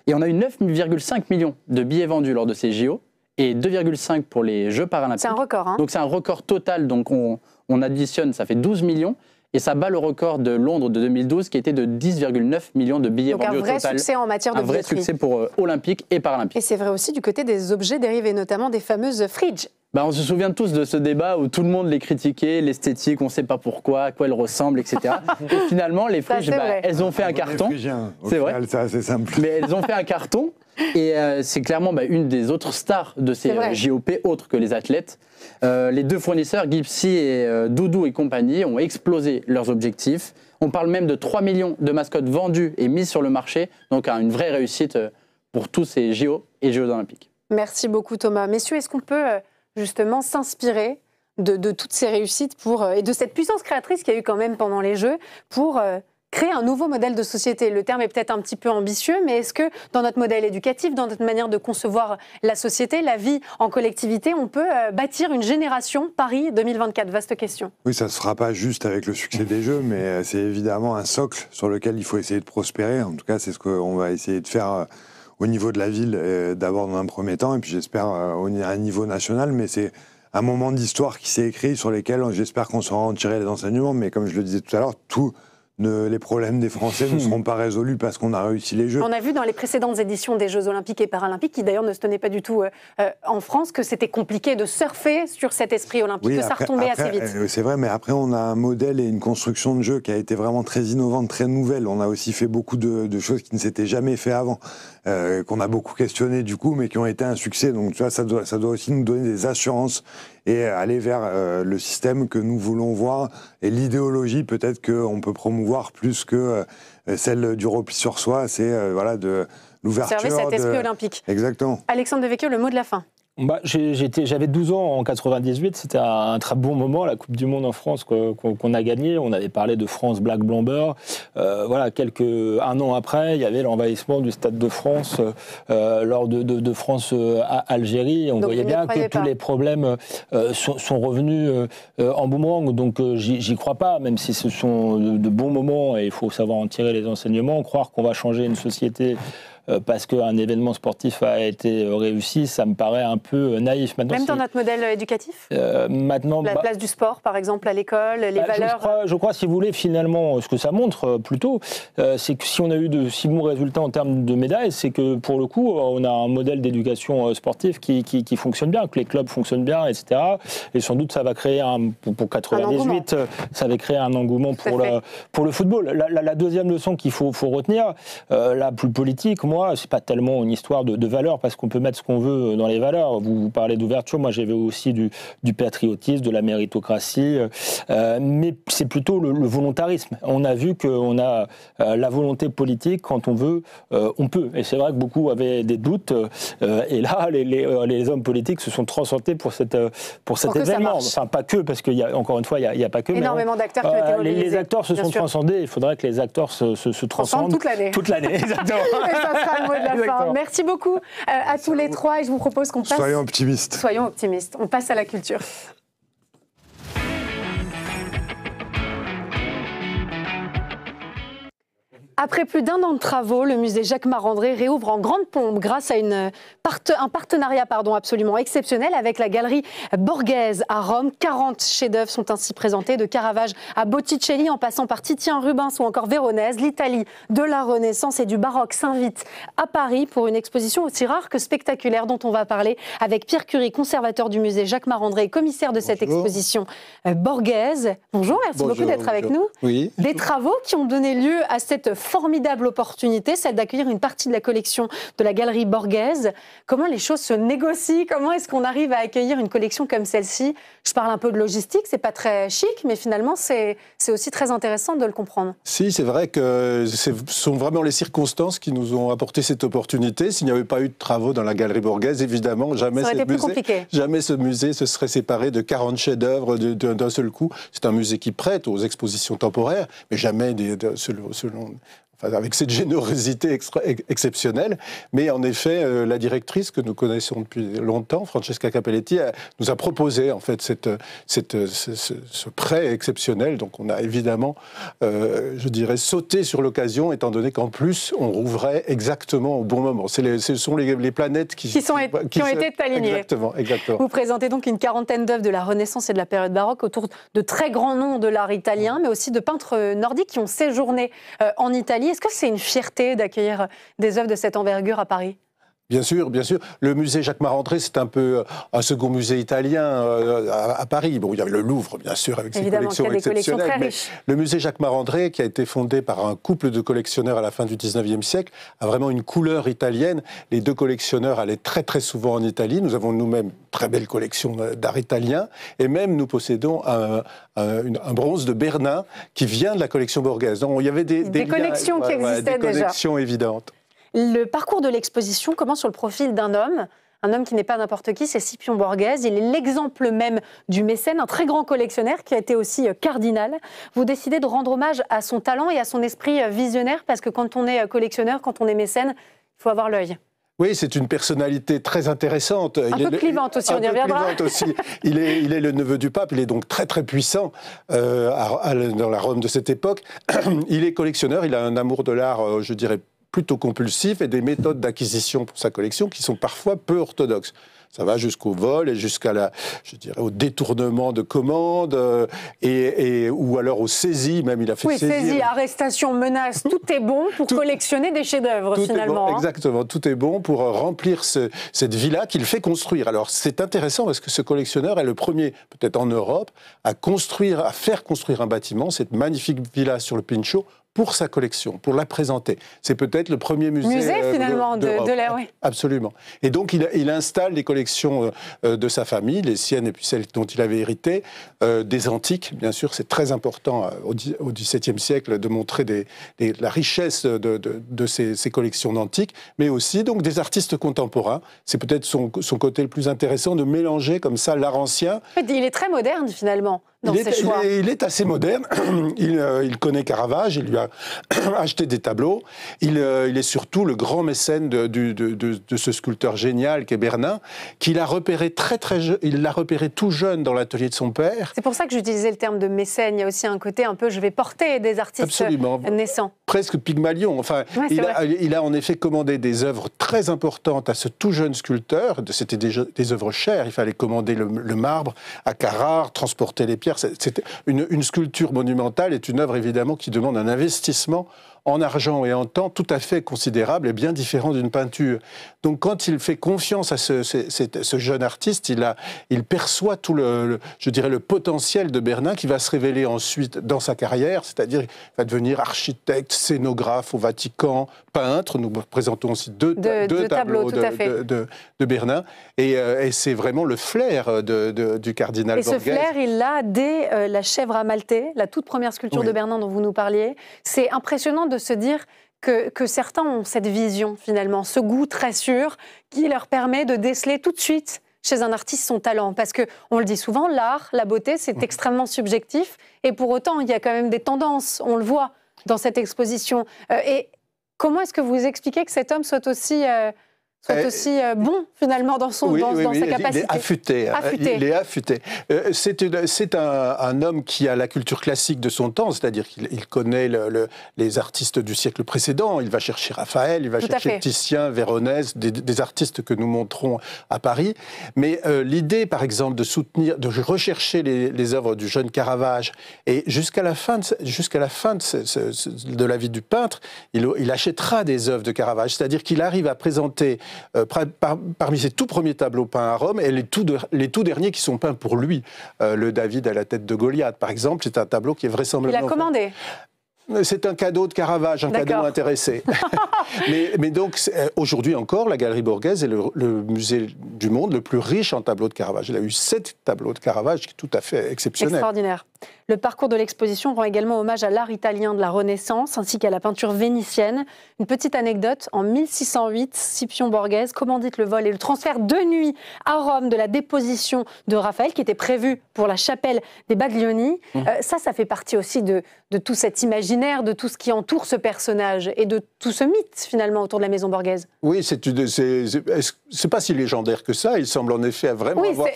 Et on a eu 9,5 millions de billets vendus lors de ces JO et 2,5 pour les Jeux paralympiques. C'est un record. Donc c'est un record total. Donc on additionne, ça fait 12 millions. Et ça bat le record de Londres de 2012 qui était de 10,9 millions de billets vendus au total. Donc un vrai succès en matière de billetterie. Un vrai succès pour Olympique et Paralympique. Et c'est vrai aussi du côté des objets dérivés, notamment des fameuses fridges. On se souvient tous de ce débat où tout le monde les critiquait, l'esthétique, on ne sait pas pourquoi, à quoi elle ressemble, etc. Et finalement, les friches, elles ont fait un carton. C'est vrai. C'est assez simple. Mais elles ont fait un carton. Et c'est clairement une des autres stars de ces JOP, autres que les athlètes. Les deux fournisseurs, Gipsy et Doudou et compagnie, ont explosé leurs objectifs. On parle même de 3 millions de mascottes vendues et mises sur le marché. Donc une vraie réussite pour tous ces JO et Jeux olympiques. Merci beaucoup Thomas. Messieurs, est-ce qu'on peut justement s'inspirer de toutes ces réussites et de cette puissance créatrice qu'il y a eu quand même pendant les Jeux pour créer un nouveau modèle de société? Le terme est peut-être un petit peu ambitieux, mais est-ce que dans notre modèle éducatif, dans notre manière de concevoir la société, la vie en collectivité, on peut bâtir une génération Paris 2024? Vaste question. Oui, ça ne se fera pas juste avec le succès des Jeux, mais c'est évidemment un socle sur lequel il faut essayer de prospérer. En tout cas, c'est ce qu'on va essayer de faire au niveau de la ville, d'abord dans un premier temps, et puis j'espère à un niveau national, mais c'est un moment d'histoire qui s'est écrit sur lesquels j'espère qu'on saura en tirer les enseignements, mais comme je le disais tout à l'heure, les problèmes des Français ne seront pas résolus parce qu'on a réussi les Jeux. On a vu dans les précédentes éditions des Jeux Olympiques et Paralympiques, qui d'ailleurs ne se tenaient pas du tout en France, que c'était compliqué de surfer sur cet esprit olympique, que ça retombait assez vite. C'est vrai, mais après on a un modèle et une construction de jeu qui a été vraiment très innovante, très nouvelle. On a aussi fait beaucoup de choses qui ne s'étaient jamais fait avant, qu'on a beaucoup questionné du coup, mais qui ont été un succès. Donc tu vois, ça doit aussi nous donner des assurances et aller vers le système que nous voulons voir et l'idéologie peut-être qu'on peut promouvoir plus que celle du repli sur soi, c'est de l'ouverture. Observer cet esprit olympique. Exactement. Alexandre Devecchio, le mot de la fin. J'avais 12 ans en 98, c'était un très bon moment, la Coupe du Monde en France qu'on a gagnée. On avait parlé de France Black Blamber. Un an après, il y avait l'envahissement du Stade de France lors de France-Algérie. On voyait bien que tous les problèmes sont revenus en boomerang. Donc j'y crois pas, même si ce sont de bons moments et il faut savoir en tirer les enseignements. Croire qu'on va changer une société parce qu'un événement sportif a été réussi, ça me paraît un peu naïf. Maintenant, même dans notre modèle éducatif maintenant, la place du sport, par exemple, à l'école, les valeurs... Je crois, si vous voulez, finalement, ce que ça montre plutôt, c'est que si on a eu de si bons résultats en termes de médailles, c'est que, pour le coup, on a un modèle d'éducation sportive qui fonctionne bien, que les clubs fonctionnent bien, etc. Et sans doute, ça va créer, pour 98, ça va créer un engouement pour le football. La deuxième leçon qu'il faut retenir, la plus politique, moi, c'est pas tellement une histoire de valeurs, parce qu'on peut mettre ce qu'on veut dans les valeurs. Vous parlez d'ouverture, moi j'ai vu aussi du patriotisme, de la méritocratie, mais c'est plutôt le volontarisme. On a vu qu'on a la volonté politique, quand on veut, on peut. Et c'est vrai que beaucoup avaient des doutes, et là, les hommes politiques se sont transcendés pour cet événement. Enfin, pas que, parce qu'encore une fois, il n'y a pas que. Énormément d'acteurs qui ont été mobilisés. Les acteurs se sont transcendés, il faudrait que les acteurs se transcendent toute l'année. Toute l'année, exactement. Et ça sera le mot de la fin. Merci beaucoup à tous les trois, et je vous propose qu'on passe... Soyons optimistes. Soyons optimistes. On passe à la culture. Après plus d'1 an de travaux, le musée Jacques Marandré réouvre en grande pompe grâce à un partenariat absolument exceptionnel avec la galerie Borghese à Rome. 40 chefs-d'œuvre sont ainsi présentés, de Caravage à Botticelli, en passant par Titien, Rubens ou encore Véronèse. L'Italie de la Renaissance et du baroque s'invite à Paris pour une exposition aussi rare que spectaculaire, dont on va parler avec Pierre Curie, conservateur du musée Jacques Marandré, commissaire de cette exposition Borghese. Bonjour, merci beaucoup d'être avec nous. Oui. Des travaux qui ont donné lieu à cette formidable opportunité, celle d'accueillir une partie de la collection de la galerie Borghese. Comment les choses se négocient? Comment est-ce qu'on arrive à accueillir une collection comme celle-ci? Je parle un peu de logistique, c'est pas très chic, mais finalement c'est aussi très intéressant de le comprendre. Si, c'est vrai que ce sont vraiment les circonstances qui nous ont apporté cette opportunité. S'il n'y avait pas eu de travaux dans la galerie Borghese, évidemment, jamais ce musée se serait séparé de 40 chefs-d'œuvre d'un seul coup. C'est un musée qui prête aux expositions temporaires, mais jamais avec cette générosité exceptionnelle. Mais en effet, la directrice que nous connaissons depuis longtemps, Francesca Cappelletti, nous a proposé en fait ce prêt exceptionnel. Donc on a évidemment, je dirais, sauté sur l'occasion, étant donné qu'en plus, on rouvrait exactement au bon moment. Ce sont les planètes qui ont été alignées. Exactement. Vous présentez donc une quarantaine d'œuvres de la Renaissance et de la période baroque autour de très grands noms de l'art italien, mais aussi de peintres nordiques qui ont séjourné en Italie. Est-ce que c'est une fierté d'accueillir des œuvres de cette envergure à Paris ? Bien sûr, bien sûr. Le musée Jacques Marandré, c'est un peu un second musée italien à Paris. Bon, il y a le Louvre, bien sûr, avec ses collections exceptionnelles. Mais le musée Jacques Marandré, qui a été fondé par un couple de collectionneurs à la fin du 19e siècle, a vraiment une couleur italienne. Les deux collectionneurs allaient très très souvent en Italie. Nous avons nous-mêmes une très belle collection d'art italien. Et même, nous possédons un bronze de Bernin qui vient de la collection Borghese. Donc, il y avait des connexions qui existaient déjà. Des connexions évidentes. Le parcours de l'exposition commence sur le profil d'un homme. Un homme qui n'est pas n'importe qui, c'est Scipion Borghese. Il est l'exemple même du mécène, un très grand collectionneur qui a été aussi cardinal. Vous décidez de rendre hommage à son talent et à son esprit visionnaire, parce que quand on est collectionneur, quand on est mécène, il faut avoir l'œil. Oui, c'est une personnalité très intéressante. Un peu clivante aussi, on y reviendra. Il est le neveu du pape, il est donc très très puissant dans la Rome de cette époque. Il est collectionneur, il a un amour de l'art, je dirais, plutôt compulsif, et des méthodes d'acquisition pour sa collection qui sont parfois peu orthodoxes. Ça va jusqu'au vol et jusqu'à au détournement de commandes ou alors aux saisies, même il a fait saisir. Oui, saisie, arrestation, menace, tout est bon pour collectionner des chefs-d'œuvre finalement. Exactement, tout est bon pour remplir cette villa qu'il fait construire. Alors c'est intéressant parce que ce collectionneur est le premier, peut-être en Europe, à faire construire un bâtiment, cette magnifique villa sur le Pincio, pour sa collection, pour la présenter. C'est peut-être le premier musée finalement de l'ère, oui. Absolument. Et donc il installe les collections de sa famille, les siennes et puis celles dont il avait hérité, des antiques, bien sûr, c'est très important au XVIIe siècle de montrer la richesse de ces collections d'antiques, mais aussi donc des artistes contemporains. C'est peut-être son côté le plus intéressant de mélanger comme ça l'art ancien. Il est très moderne finalement. Il est assez moderne. Il connaît Caravage, il lui a acheté des tableaux. Il est surtout le grand mécène de ce sculpteur génial qu'est Bernin, qu'il a repéré il l'a repéré tout jeune dans l'atelier de son père. C'est pour ça que j'utilisais le terme de mécène. Il y a aussi un côté un peu, je vais porter des artistes naissants. Presque Pygmalion. Enfin, il a en effet commandé des œuvres très importantes à ce tout jeune sculpteur. C'était des œuvres chères. Il fallait commander le marbre à Carrare, transporter les pierres. C'était une sculpture monumentale est une œuvre évidemment qui demande un investissement en argent et en temps tout à fait considérable et bien différent d'une peinture. Donc quand il fait confiance à ce jeune artiste, il perçoit tout le potentiel de Bernin qui va se révéler ensuite dans sa carrière, c'est-à-dire qu'il va devenir architecte, scénographe au Vatican, peintre. Nous présentons aussi deux tableaux de Bernin et c'est vraiment le flair du cardinal Borghese. Et ce flair, il l'a dès la chèvre amaltée, la toute première sculpture de Bernin dont vous nous parliez. C'est impressionnant de se dire que certains ont cette vision, finalement, ce goût très sûr qui leur permet de déceler tout de suite chez un artiste son talent. Parce qu'on le dit souvent, l'art, la beauté, c'est extrêmement subjectif. Et pour autant, il y a quand même des tendances, on le voit dans cette exposition. Et comment est-ce que vous expliquez que cet homme soit aussi bon, finalement, dans sa capacité. Il est affûté. Il est affûté. C'est un homme qui a la culture classique de son temps, c'est-à-dire qu'il connaît les artistes du siècle précédent. Il va chercher Raphaël, il va chercher Titien, Véronèse, des artistes que nous montrons à Paris. Mais l'idée, par exemple, de rechercher les œuvres du jeune Caravage, et jusqu'à la fin de la vie du peintre, il achètera des œuvres de Caravage. C'est-à-dire qu'il arrive à présenter parmi ses tout premiers tableaux peints à Rome et les tout derniers qui sont peints pour lui. Le David à la tête de Goliath, par exemple, c'est un tableau qui est vraisemblablement... Il a commandé. C'est un cadeau de Caravage, un cadeau intéressé. mais donc, aujourd'hui encore, la Galerie Borghese est le musée du monde le plus riche en tableaux de Caravage. Il a eu 7 tableaux de Caravage, qui est tout à fait exceptionnel. Extraordinaire. Le parcours de l'exposition rend également hommage à l'art italien de la Renaissance, ainsi qu'à la peinture vénitienne. Une petite anecdote, en 1608, Scipion Borghese commandite le vol et le transfert de nuit à Rome de la déposition de Raphaël, qui était prévue pour la chapelle des Baglioni. Ça fait partie aussi de tout cet imaginaire, de tout ce qui entoure ce personnage et de tout ce mythe, finalement, autour de la maison Borghese. Oui, c'est pas si légendaire que ça. Il semble en effet vraiment avoir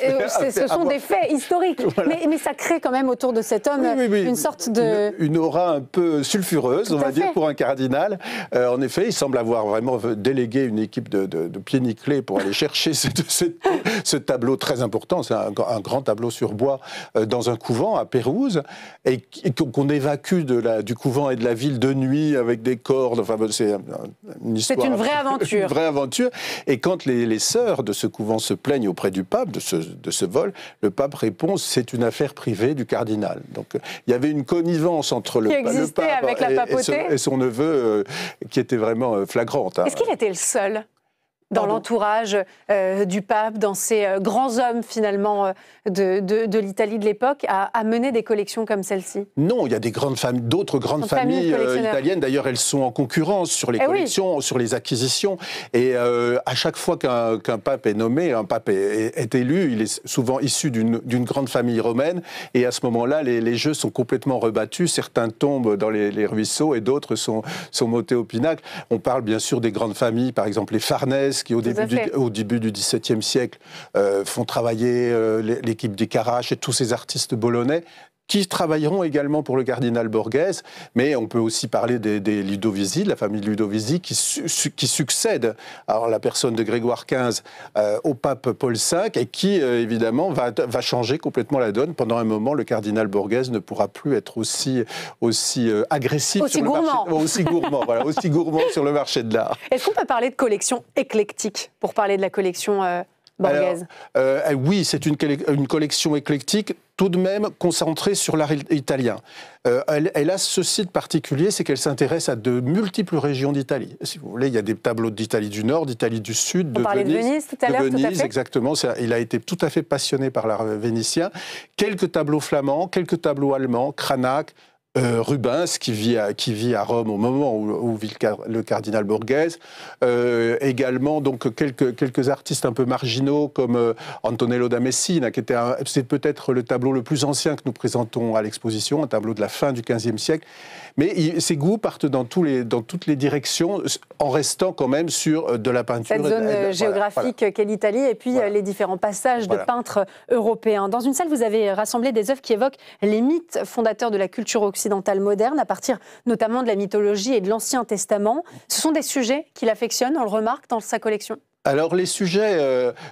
ce sont des faits historiques. Voilà. Mais ça crée quand même autour de cet homme une sorte de... Une aura un peu sulfureuse, on va dire, pour un cardinal. En effet, il semble avoir vraiment délégué une équipe de pieds nickelés pour aller chercher ce tableau très important. C'est un grand tableau sur bois dans un couvent à Pérouse, et qu'on évacue du couvent et de la ville de nuit avec des cordes. Enfin, c'est une histoire... C'est une vraie aventure. Une vraie aventure. Et quand les sœurs de ce couvent se plaignent auprès du pape de ce vol, le pape répond, c'est une affaire privée du cardinal. Donc il y avait une connivence entre le pape avec la papauté et son neveu qui était vraiment flagrante. Est-ce qu'il était le seul dans l'entourage du pape, dans ces grands hommes finalement de l'Italie de l'époque, à mener des collections comme celle-ci? Non, il y a d'autres grandes familles italiennes. D'ailleurs, elles sont en concurrence sur les collections, sur les acquisitions. Et à chaque fois qu'un pape est nommé, un pape est élu, il est souvent issu d'une grande famille romaine. Et à ce moment-là, les jeux sont complètement rebattus. Certains tombent dans les ruisseaux et d'autres sont montés au pinacle. On parle bien sûr des grandes familles, par exemple les Farnèse, qui au début du XVIIe siècle font travailler l'équipe des Carache et tous ces artistes bolonais qui travailleront également pour le cardinal Borghese, mais on peut aussi parler des Ludovisi, de la famille Ludovisi, qui succède à la personne de Grégoire XV au pape Paul V, et qui, évidemment, va changer complètement la donne. Pendant un moment, le cardinal Borghese ne pourra plus être aussi agressif sur le marché, aussi gourmand, voilà, aussi gourmand sur le marché de l'art. Est-ce qu'on peut parler de collection éclectique pour parler de la collection Borghese? Oui, c'est une collection éclectique, tout de même concentrée sur l'art italien. Elle a ce site particulier, c'est qu'elle s'intéresse à de multiples régions d'Italie. Si vous voulez, il y a des tableaux d'Italie du Nord, d'Italie du Sud, On parlait de Venise tout à l'heure, tout à fait. Exactement. Il a été tout à fait passionné par l'art vénitien. Quelques tableaux flamands, quelques tableaux allemands, Cranach, Rubens, qui vit à Rome au moment où vit le cardinal Borghese, également donc quelques artistes un peu marginaux comme Antonello da Messina, c'est peut-être le tableau le plus ancien que nous présentons à l'exposition, un tableau de la fin du XVe siècle. Mais ses goûts partent dans toutes les directions, en restant quand même sur de la peinture. Cette zone géographique qu'est l'Italie, et puis les différents passages de peintres européens. Dans une salle, vous avez rassemblé des œuvres qui évoquent les mythes fondateurs de la culture occidentale moderne, à partir notamment de la mythologie et de l'Ancien Testament. Ce sont des sujets qu'il affectionne, on le remarque dans sa collection. Alors les sujets,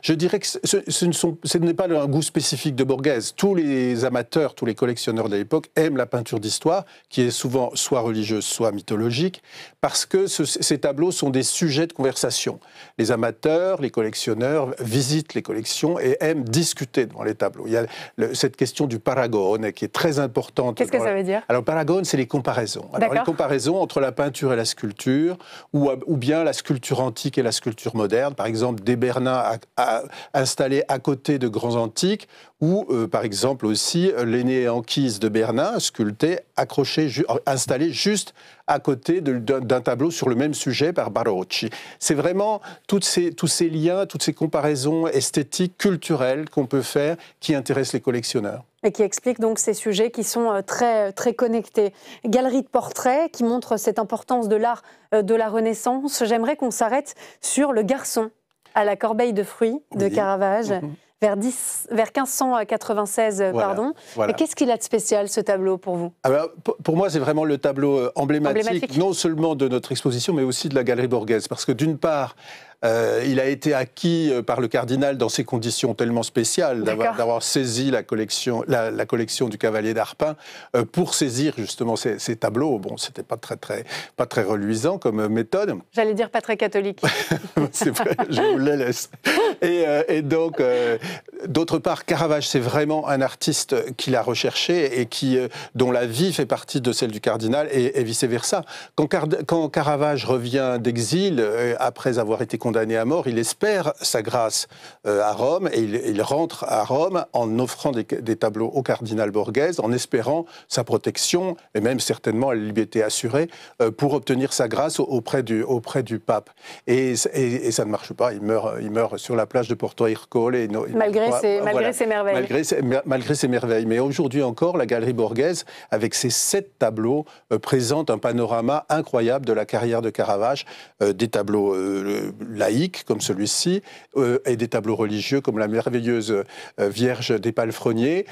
je dirais que ce n'est pas un goût spécifique de Borghese. Tous les amateurs, tous les collectionneurs de l'époque aiment la peinture d'histoire, qui est souvent soit religieuse, soit mythologique, parce que ces tableaux sont des sujets de conversation. Les amateurs, les collectionneurs visitent les collections et aiment discuter devant les tableaux. Il y a cette question du paragone qui est très importante. Qu'est-ce que ça veut dire? Alors paragone, c'est les comparaisons. Alors les comparaisons entre la peinture et la sculpture, ou bien la sculpture antique et la sculpture moderne. Par exemple, des Bernins installés à côté de grands antiques, ou par exemple aussi l'aîné Anchise de Bernin, sculpté, installé juste à côté d'un tableau sur le même sujet par Barocci. C'est vraiment tous ces liens, toutes ces comparaisons esthétiques, culturelles qu'on peut faire qui intéressent les collectionneurs. Et qui expliquent donc ces sujets qui sont très, très connectés. Galerie de portraits qui montre cette importance de l'art de la Renaissance. J'aimerais qu'on s'arrête sur le garçon à la corbeille de fruits de Caravage. Vers 1596, pardon. Voilà. Et qu'est-ce qu'il a de spécial, ce tableau, pour vous? Pour moi, c'est vraiment le tableau emblématique, non seulement de notre exposition, mais aussi de la Galerie Borghese. Parce que d'une part, il a été acquis par le cardinal dans ces conditions tellement spéciales, d'avoir saisi la collection du Cavalier d'Arpin pour saisir justement ces tableaux. Bon, c'était pas très reluisant comme méthode. J'allais dire pas très catholique. C'est vrai, je vous le laisse. Et donc, d'autre part, Caravage, c'est vraiment un artiste qu'il a recherché et dont la vie fait partie de celle du cardinal et vice-versa. Quand Caravage revient d'exil, après avoir été condamné à mort, il espère sa grâce à Rome et il rentre à Rome en offrant des tableaux au cardinal Borghese, en espérant sa protection et même certainement la liberté assurée pour obtenir sa grâce auprès du pape. Et ça ne marche pas, il meurt sur la plage de Porto Ercole. Malgré ses merveilles. Malgré ses merveilles. Mais aujourd'hui encore, la Galerie Borghese, avec ses 7 tableaux, présente un panorama incroyable de la carrière de Caravage, des tableaux laïques, comme celui-ci, et des tableaux religieux, comme la merveilleuse Vierge des palefreniers,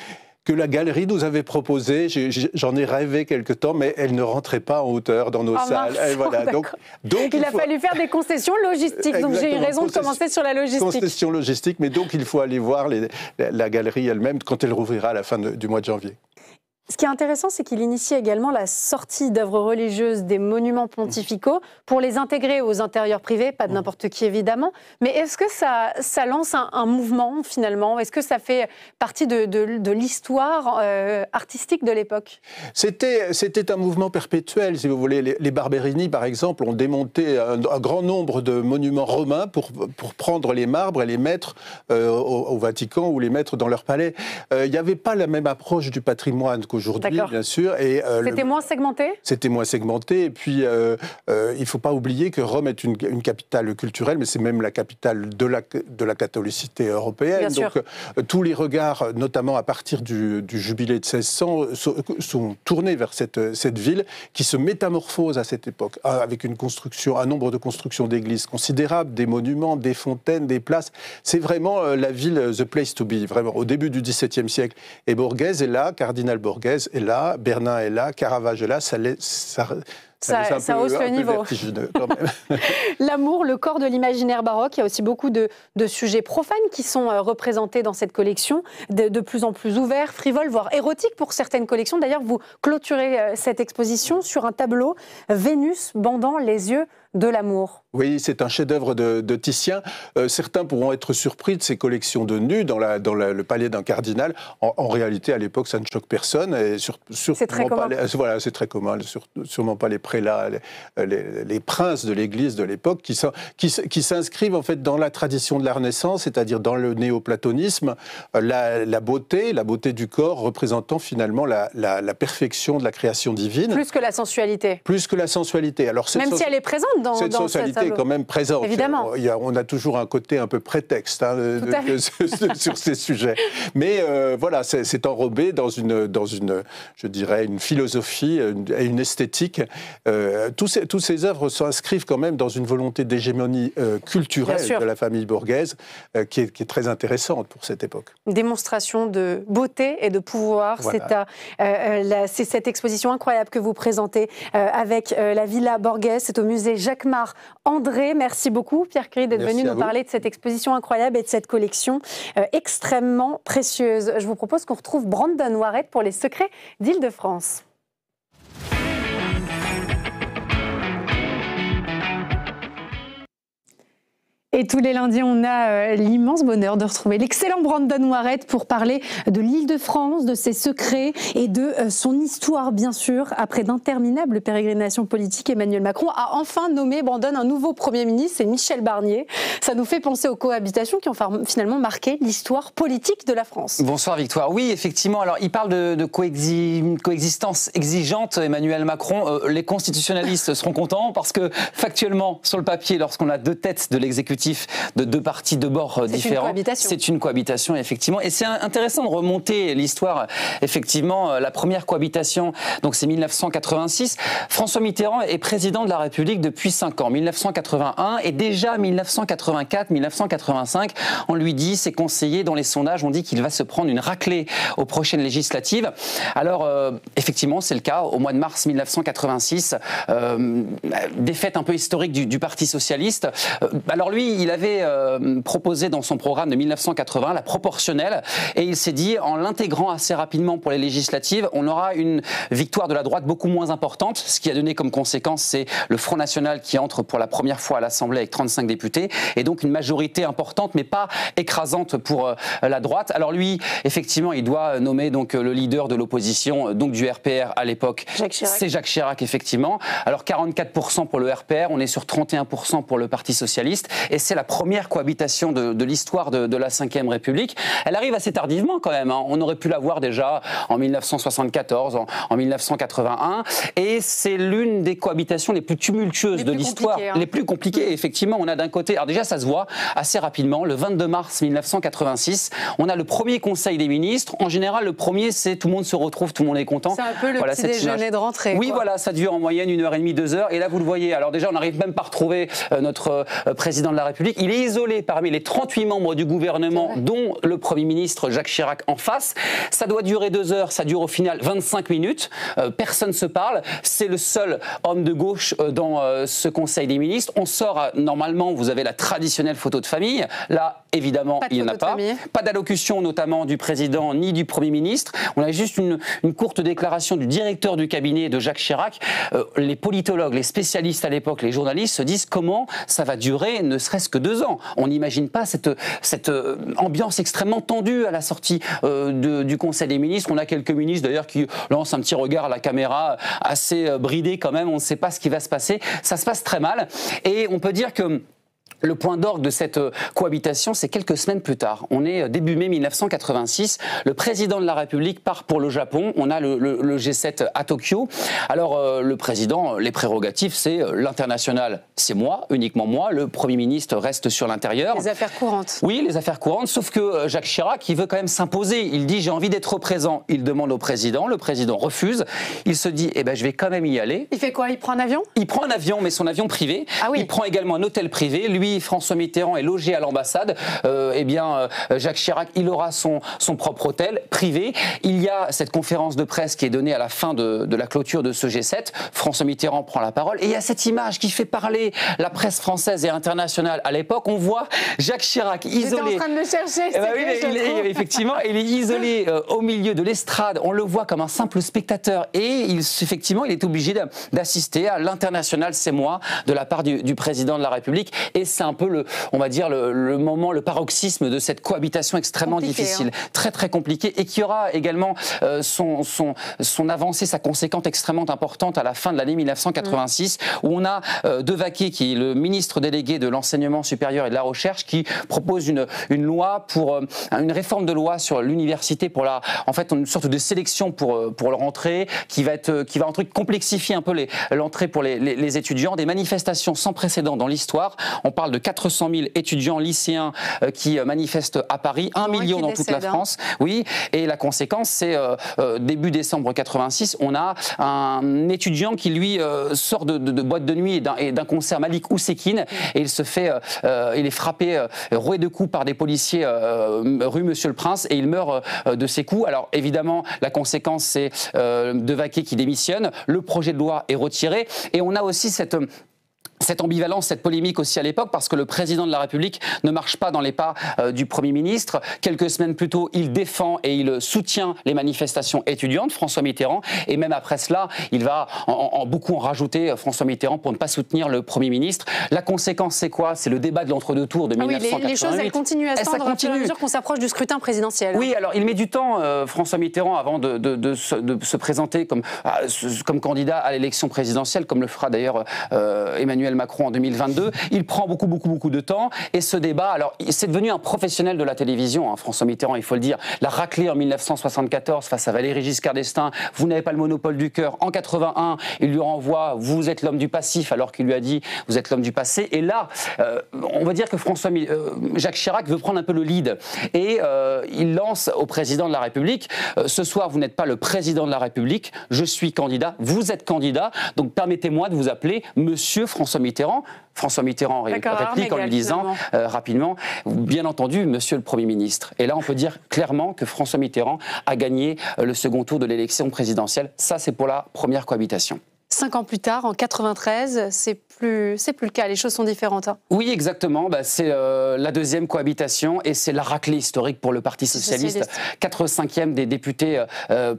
que la galerie nous avait proposé. J'en ai rêvé quelque temps, mais elle ne rentrait pas en hauteur dans nos salles. Et voilà. Donc il a fallu faire des concessions logistiques. Donc j'ai eu raison de commencer sur la logistique. Concessions logistiques, mais donc il faut aller voir la galerie elle-même quand elle rouvrira à la fin du mois de janvier. Ce qui est intéressant, c'est qu'il initie également la sortie d'œuvres religieuses des monuments pontificaux pour les intégrer aux intérieurs privés, pas de n'importe qui évidemment. Mais est-ce que ça lance un mouvement finalement? Est-ce que ça fait partie de l'histoire artistique de l'époque? C'était un mouvement perpétuel, si vous voulez. Les Barberini, par exemple, ont démonté un grand nombre de monuments romains pour prendre les marbres et les mettre au Vatican ou les mettre dans leur palais. Il n'y avait pas la même approche du patrimoine aujourd'hui, bien sûr. C'était moins segmenté? C'était moins segmenté. Et puis, il ne faut pas oublier que Rome est une capitale culturelle, mais c'est même la capitale de la catholicité européenne. Bien Donc, sûr. Tous les regards, notamment à partir du jubilé de 1600, sont tournés vers cette ville qui se métamorphose à cette époque, avec un nombre de constructions d'églises considérables, des monuments, des fontaines, des places. C'est vraiment la ville, the place to be, vraiment, au début du XVIIe siècle. Et Borghese est là, cardinal Borghese est là, Bernin est là, Caravage est là, ça hausse le niveau. L'amour, le corps de l'imaginaire baroque, il y a aussi beaucoup de sujets profanes qui sont représentés dans cette collection, de plus en plus ouverts, frivoles, voire érotiques pour certaines collections. D'ailleurs, vous clôturez cette exposition sur un tableau, Vénus bandant les yeux de l'amour. Oui, c'est un chef-d'œuvre de Titien. Certains pourront être surpris de ces collections de nus dans le palais d'un cardinal. En réalité, à l'époque, ça ne choque personne. C'est très commun. Voilà, c'est très commun. Sûrement pas les prélats, les princes de l'Église de l'époque, qui s'inscrivent en fait dans la tradition de la Renaissance, c'est-à-dire dans le néoplatonisme, la beauté du corps représentant finalement la perfection de la création divine. Plus que la sensualité. Plus que la sensualité. Alors, même si elle est présente dans cette sensualité est quand même présente. Évidemment. On a toujours un côté un peu prétexte sur ces sujets. Mais voilà, c'est enrobé dans une, je dirais, une philosophie et une esthétique. Tous ces œuvres s'inscrivent quand même dans une volonté d'hégémonie culturelle de la famille Borghese qui est très intéressante pour cette époque. Démonstration de beauté et de pouvoir. Voilà. C'est cette exposition incroyable que vous présentez avec la Villa Borghese. C'est au musée Jacquemart André. Merci beaucoup, Pierre Curie, d'être venu nous parler de cette exposition incroyable et de cette collection extrêmement précieuse. Je vous propose qu'on retrouve Brandon Warrett pour les secrets d'Île-de-France. Et tous les lundis, on a l'immense bonheur de retrouver l'excellent Brandon Warrett pour parler de l'Île-de-France, de ses secrets et de son histoire, bien sûr. Après d'interminables pérégrinations politiques, Emmanuel Macron a enfin nommé, Brandon, un nouveau Premier ministre, c'est Michel Barnier. Ça nous fait penser aux cohabitations qui ont finalement marqué l'histoire politique de la France. Bonsoir Victoire. Oui, effectivement. Alors, il parle de coexistence exigeante, Emmanuel Macron. Les constitutionnalistes seront contents parce que, factuellement, sur le papier, lorsqu'on a deux têtes de l'exécutif, de deux partis de bords différents. C'est une cohabitation, effectivement. Et c'est intéressant de remonter l'histoire. Effectivement, la première cohabitation, donc c'est 1986. François Mitterrand est président de la République depuis 5 ans, 1981. Et déjà 1984, 1985, on lui dit, ses conseillers dans les sondages ont dit qu'il va se prendre une raclée aux prochaines législatives. Alors, effectivement, c'est le cas. Au mois de mars 1986, défaite un peu historique du Parti socialiste. Alors lui, il avait proposé dans son programme de 1980 la proportionnelle et il s'est dit, en l'intégrant assez rapidement pour les législatives, on aura une victoire de la droite beaucoup moins importante. Ce qui a donné comme conséquence, c'est le Front National qui entre pour la première fois à l'Assemblée avec 35 députés et donc une majorité importante mais pas écrasante pour la droite. Alors lui, effectivement, il doit nommer donc le leader de l'opposition, donc du RPR à l'époque. C'est Jacques Chirac, effectivement. Alors 44% pour le RPR, on est sur 31% pour le Parti socialiste. Et c'est la première cohabitation de l'histoire de la Ve République. Elle arrive assez tardivement quand même. Hein. On aurait pu la voir déjà en 1974, en 1981. Et c'est l'une des cohabitations les plus tumultueuses de l'histoire. Les plus compliquées, effectivement. On a d'un côté... Alors déjà, ça se voit assez rapidement. Le 22 mars 1986, on a le premier Conseil des ministres. En général, le premier, c'est tout le monde se retrouve, tout le monde est content. C'est un peu le petit déjeuner de rentrée. Oui, voilà, ça dure en moyenne 1h30, 2h. Et là, vous le voyez. Alors déjà, on n'arrive même pas à retrouver notre président de la République. Il est isolé parmi les 38 membres du gouvernement, dont le Premier ministre Jacques Chirac en face. Ça doit durer 2 heures, ça dure au final 25 minutes. Personne ne se parle. C'est le seul homme de gauche dans ce Conseil des ministres. On sort, normalement, vous avez la traditionnelle photo de famille. Là, évidemment, il n'y en a pas. Pas d'allocution, notamment du président ni du Premier ministre. On a juste une courte déclaration du directeur du cabinet de Jacques Chirac. Les politologues, les spécialistes à l'époque, les journalistes se disent comment ça va durer ne serait-ce que 2 ans. On n'imagine pas cette ambiance extrêmement tendue à la sortie du Conseil des ministres. On a quelques ministres d'ailleurs qui lancent un petit regard à la caméra assez bridé quand même. On ne sait pas ce qui va se passer. Ça se passe très mal. Et on peut dire que le point d'orgue de cette cohabitation, c'est quelques semaines plus tard. On est début mai 1986. Le président de la République part pour le Japon. On a le G7 à Tokyo. Alors, le président, les prérogatives, c'est l'international, c'est moi, uniquement moi. Le Premier ministre reste sur l'intérieur. Les affaires courantes. Oui, les affaires courantes, sauf que Jacques Chirac, il veut quand même s'imposer. Il dit, j'ai envie d'être présent. Il demande au président. Le président refuse. Il se dit, eh ben, je vais quand même y aller. Il fait quoi? Il prend un avion? Il prend un avion, mais son avion privé. Ah oui. Il prend également un hôtel privé. Lui, François Mitterrand est logé à l'ambassade. Jacques Chirac, il aura son propre hôtel privé. Il y a cette conférence de presse qui est donnée à la fin de la clôture de ce G7. François Mitterrand prend la parole et il y a cette image qui fait parler la presse française et internationale à l'époque. On voit Jacques Chirac isolé. J'étais en train de le chercher. Effectivement, il est isolé au milieu de l'estrade. On le voit comme un simple spectateur et effectivement, il est obligé d'assister à l'international, c'est moi, de la part du président de la République. Et c'est un peu on va dire le moment, le paroxysme de cette cohabitation extrêmement difficile, très très compliquée, et qui aura également son avancée, sa conséquence extrêmement importante à la fin de l'année 1986, où on a De Vaquet, qui est le ministre délégué de l'enseignement supérieur et de la recherche, qui propose une loi pour une réforme de loi sur l'université pour en fait une sorte de sélection pour leur entrée, qui va un truc complexifier un peu l'entrée pour les étudiants, des manifestations sans précédent dans l'histoire. On parle de 400 000 étudiants lycéens qui manifestent à Paris, 1 million dans toute la France. Oui, et la conséquence, c'est début décembre 86, on a un étudiant qui lui sort de boîte de nuit et d'un concert Malik Oussekine, et il est frappé, roué de coups par des policiers rue Monsieur le Prince, et il meurt de ses coups. Alors évidemment, la conséquence, c'est De Vaquet qui démissionne, le projet de loi est retiré, et on a aussi cette ambivalence, cette polémique aussi à l'époque, parce que le président de la République ne marche pas dans les pas du Premier ministre. Quelques semaines plus tôt, il défend et il soutient les manifestations étudiantes, François Mitterrand, et même après cela, il va beaucoup en rajouter, François Mitterrand, pour ne pas soutenir le Premier ministre. La conséquence, c'est quoi? C'est le débat de l'entre-deux tours de 1988. Les choses, elles continuent à se tendre au fur et à mesure qu'on s'approche du scrutin présidentiel. Oui, alors il met du temps, François Mitterrand, avant de se présenter comme candidat à l'élection présidentielle, comme le fera d'ailleurs Emmanuel Macron en 2022. Il prend beaucoup de temps, et ce débat, alors c'est devenu un professionnel de la télévision, hein, François Mitterrand, il faut le dire. La raclée en 1974 face à Valéry Giscard d'Estaing, vous n'avez pas le monopole du cœur. En 81, il lui renvoie, vous êtes l'homme du passif, alors qu'il lui a dit, vous êtes l'homme du passé. Et là, on va dire que Jacques Chirac veut prendre un peu le lead, et il lance au président de la République, ce soir, vous n'êtes pas le président de la République, je suis candidat, vous êtes candidat, donc permettez-moi de vous appeler Monsieur François Mitterrand. François Mitterrand réplique en lui disant rapidement, bien entendu, Monsieur le Premier ministre. Et là, on peut dire clairement que François Mitterrand a gagné le second tour de l'élection présidentielle. Ça, c'est pour la première cohabitation. 5 ans plus tard, en 93, c'est plus le cas, les choses sont différentes. Hein. Oui, exactement. C'est la deuxième cohabitation, et c'est la raclée historique pour le Parti socialiste. 4/5 des députés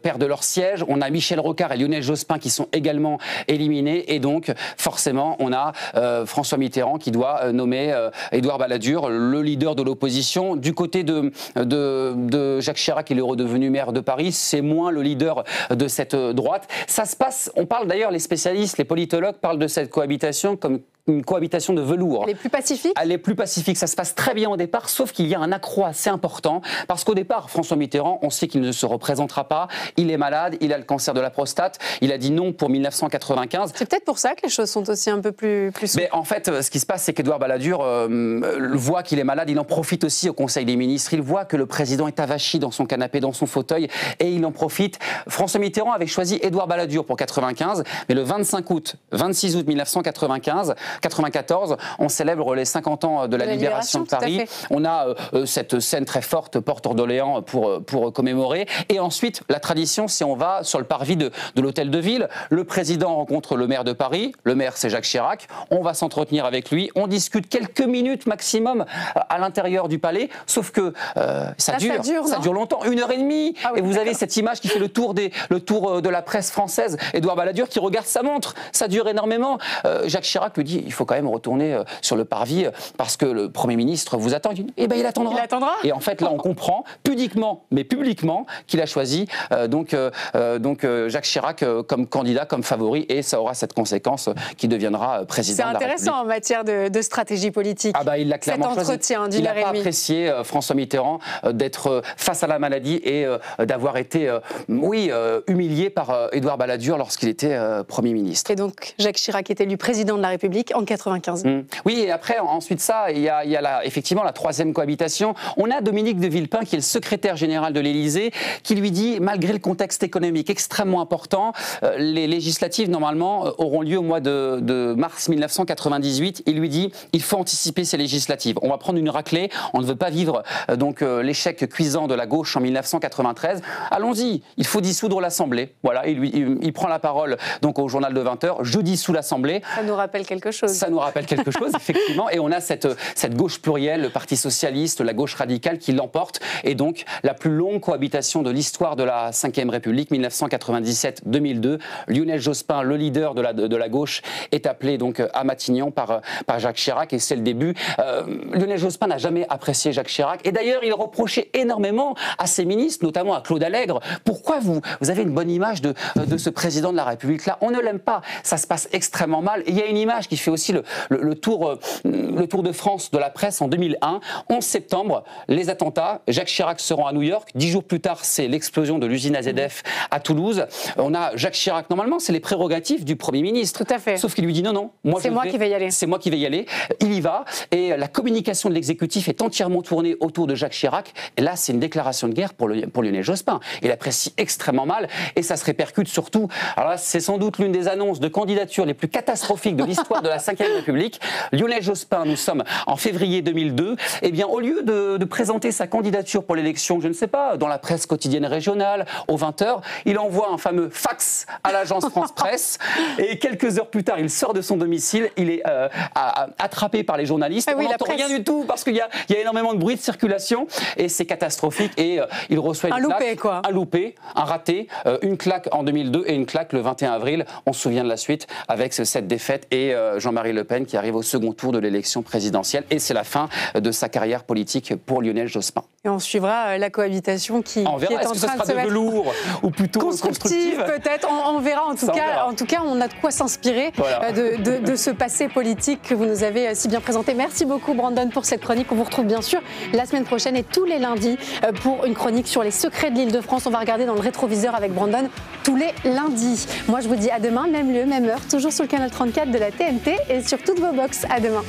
perdent leur siège. On a Michel Rocard et Lionel Jospin qui sont également éliminés, et donc forcément on a François Mitterrand qui doit nommer Édouard Balladur, le leader de l'opposition. Du côté de Jacques Chirac, il est redevenu maire de Paris, c'est moins le leader de cette droite. Ça se passe, on parle d'ailleurs, les spécialistes, les politologues parlent de cette cohabitation comme une cohabitation de velours. Elle est plus pacifique ? Elle est plus pacifique, ça se passe très bien au départ, sauf qu'il y a un accroc assez important, parce qu'au départ, François Mitterrand, on sait qu'il ne se représentera pas, il est malade, il a le cancer de la prostate, il a dit non pour 1995. C'est peut-être pour ça que les choses sont aussi un peu plus souples. Mais en fait, ce qui se passe, c'est qu'Édouard Balladur voit qu'il est malade, il en profite aussi au Conseil des ministres, il voit que le président est avachi dans son canapé, dans son fauteuil, et il en profite. François Mitterrand avait choisi Édouard Balladur pour 95, mais le 26 août 1995, 94, on célèbre les 50 ans de la libération de Paris. On a cette scène très forte, Porte d'Orléans, pour commémorer. Et ensuite, la tradition, si on va sur le parvis de l'Hôtel de Ville, le président rencontre le maire de Paris. Le maire, c'est Jacques Chirac. On va s'entretenir avec lui. On discute quelques minutes maximum à l'intérieur du palais. Sauf que ça dure longtemps, 1h30. Ah oui, et vous avez cette image qui fait le tour de la presse française. Édouard Balladur qui regarde sa montre. Ça dure énormément. Jacques Chirac lui dit, il faut quand même retourner sur le parvis parce que le Premier ministre vous attend. Il dit, eh ben, il attendra. Il attendra. Et en fait, là, on comprend, pudiquement, mais publiquement, qu'il a choisi Jacques Chirac comme candidat, comme favori, et ça aura cette conséquence qui deviendra président de la République. C'est intéressant en matière de stratégie politique. Ah bah, il l'a clairement choisi. Cet entretien il n'a pas apprécié, François Mitterrand, d'être face à la maladie et d'avoir été, humilié par Édouard Balladur lorsqu'il était Premier ministre. Et donc, Jacques Chirac est élu président de la République en 95. Oui, et après, ensuite ça, il y a effectivement la troisième cohabitation. On a Dominique de Villepin, qui est le secrétaire général de l'Élysée, qui lui dit, malgré le contexte économique extrêmement important, les législatives, normalement, auront lieu au mois de mars 1998. Il lui dit, il faut anticiper ces législatives. On va prendre une raclée, on ne veut pas vivre l'échec cuisant de la gauche en 1993. Allons-y, il faut dissoudre l'Assemblée. Voilà, il prend la parole au journal de 20h, je dissous l'Assemblée. Ça nous rappelle quelque chose. Ça nous rappelle quelque chose, effectivement. Et on a cette gauche plurielle, le Parti socialiste, la gauche radicale qui l'emporte. Et donc, la plus longue cohabitation de l'histoire de la Ve République, 1997-2002. Lionel Jospin, le leader de la gauche, est appelé à Matignon par Jacques Chirac, et c'est le début. Lionel Jospin n'a jamais apprécié Jacques Chirac. Et d'ailleurs, il reprochait énormément à ses ministres, notamment à Claude Allègre. Pourquoi vous avez une bonne image de ce président de la République-là? On ne l'aime pas. Ça se passe extrêmement mal. Et il y a une image qui fait aussi le tour de France de la presse en 2001. 11 septembre, les attentats. Jacques Chirac se rend à New York. 10 jours plus tard, c'est l'explosion de l'usine AZF à Toulouse. On a Jacques Chirac. Normalement, c'est les prérogatives du Premier ministre. Tout à fait. Sauf qu'il lui dit non. C'est moi qui vais y aller. C'est moi qui vais y aller. Il y va. Et la communication de l'exécutif est entièrement tournée autour de Jacques Chirac. Et là, c'est une déclaration de guerre pour Lionel Jospin. Il apprécie extrêmement mal. Et ça se répercute surtout. Alors là, c'est sans doute l'une des annonces de candidature les plus catastrophiques de l'histoire de la Ve République. Lionel Jospin, nous sommes en février 2002. Eh bien, au lieu de présenter sa candidature pour l'élection, je ne sais pas, dans la presse quotidienne régionale, aux 20h, il envoie un fameux fax à l'agence France Presse. Et quelques heures plus tard, il sort de son domicile. Il est attrapé par les journalistes. On n'entend rien du tout parce qu'il y a énormément de bruit de circulation. Et c'est catastrophique. Et il reçoit une claque. Un loupé, un raté, une claque en 2002 et une claque le 21 avril. On se souvient de la suite avec cette défaite et Jean-Marie Le Pen qui arrive au second tour de l'élection présidentielle. Et c'est la fin de sa carrière politique pour Lionel Jospin. Et on suivra la cohabitation qui est en train de se mettre. Est-ce que ce sera de velours ou plutôt constructive peut-être, on verra. En tout cas, on a de quoi s'inspirer de ce passé politique que vous nous avez si bien présenté. Merci beaucoup Brandon pour cette chronique. On vous retrouve bien sûr la semaine prochaine et tous les lundis pour une chronique sur les secrets de l'Île-de-France. On va regarder dans le rétroviseur avec Brandon tous les lundis. Moi je vous dis à demain, même lieu, même heure, toujours sur le canal 34 de la TNT et sur toutes vos box. À demain.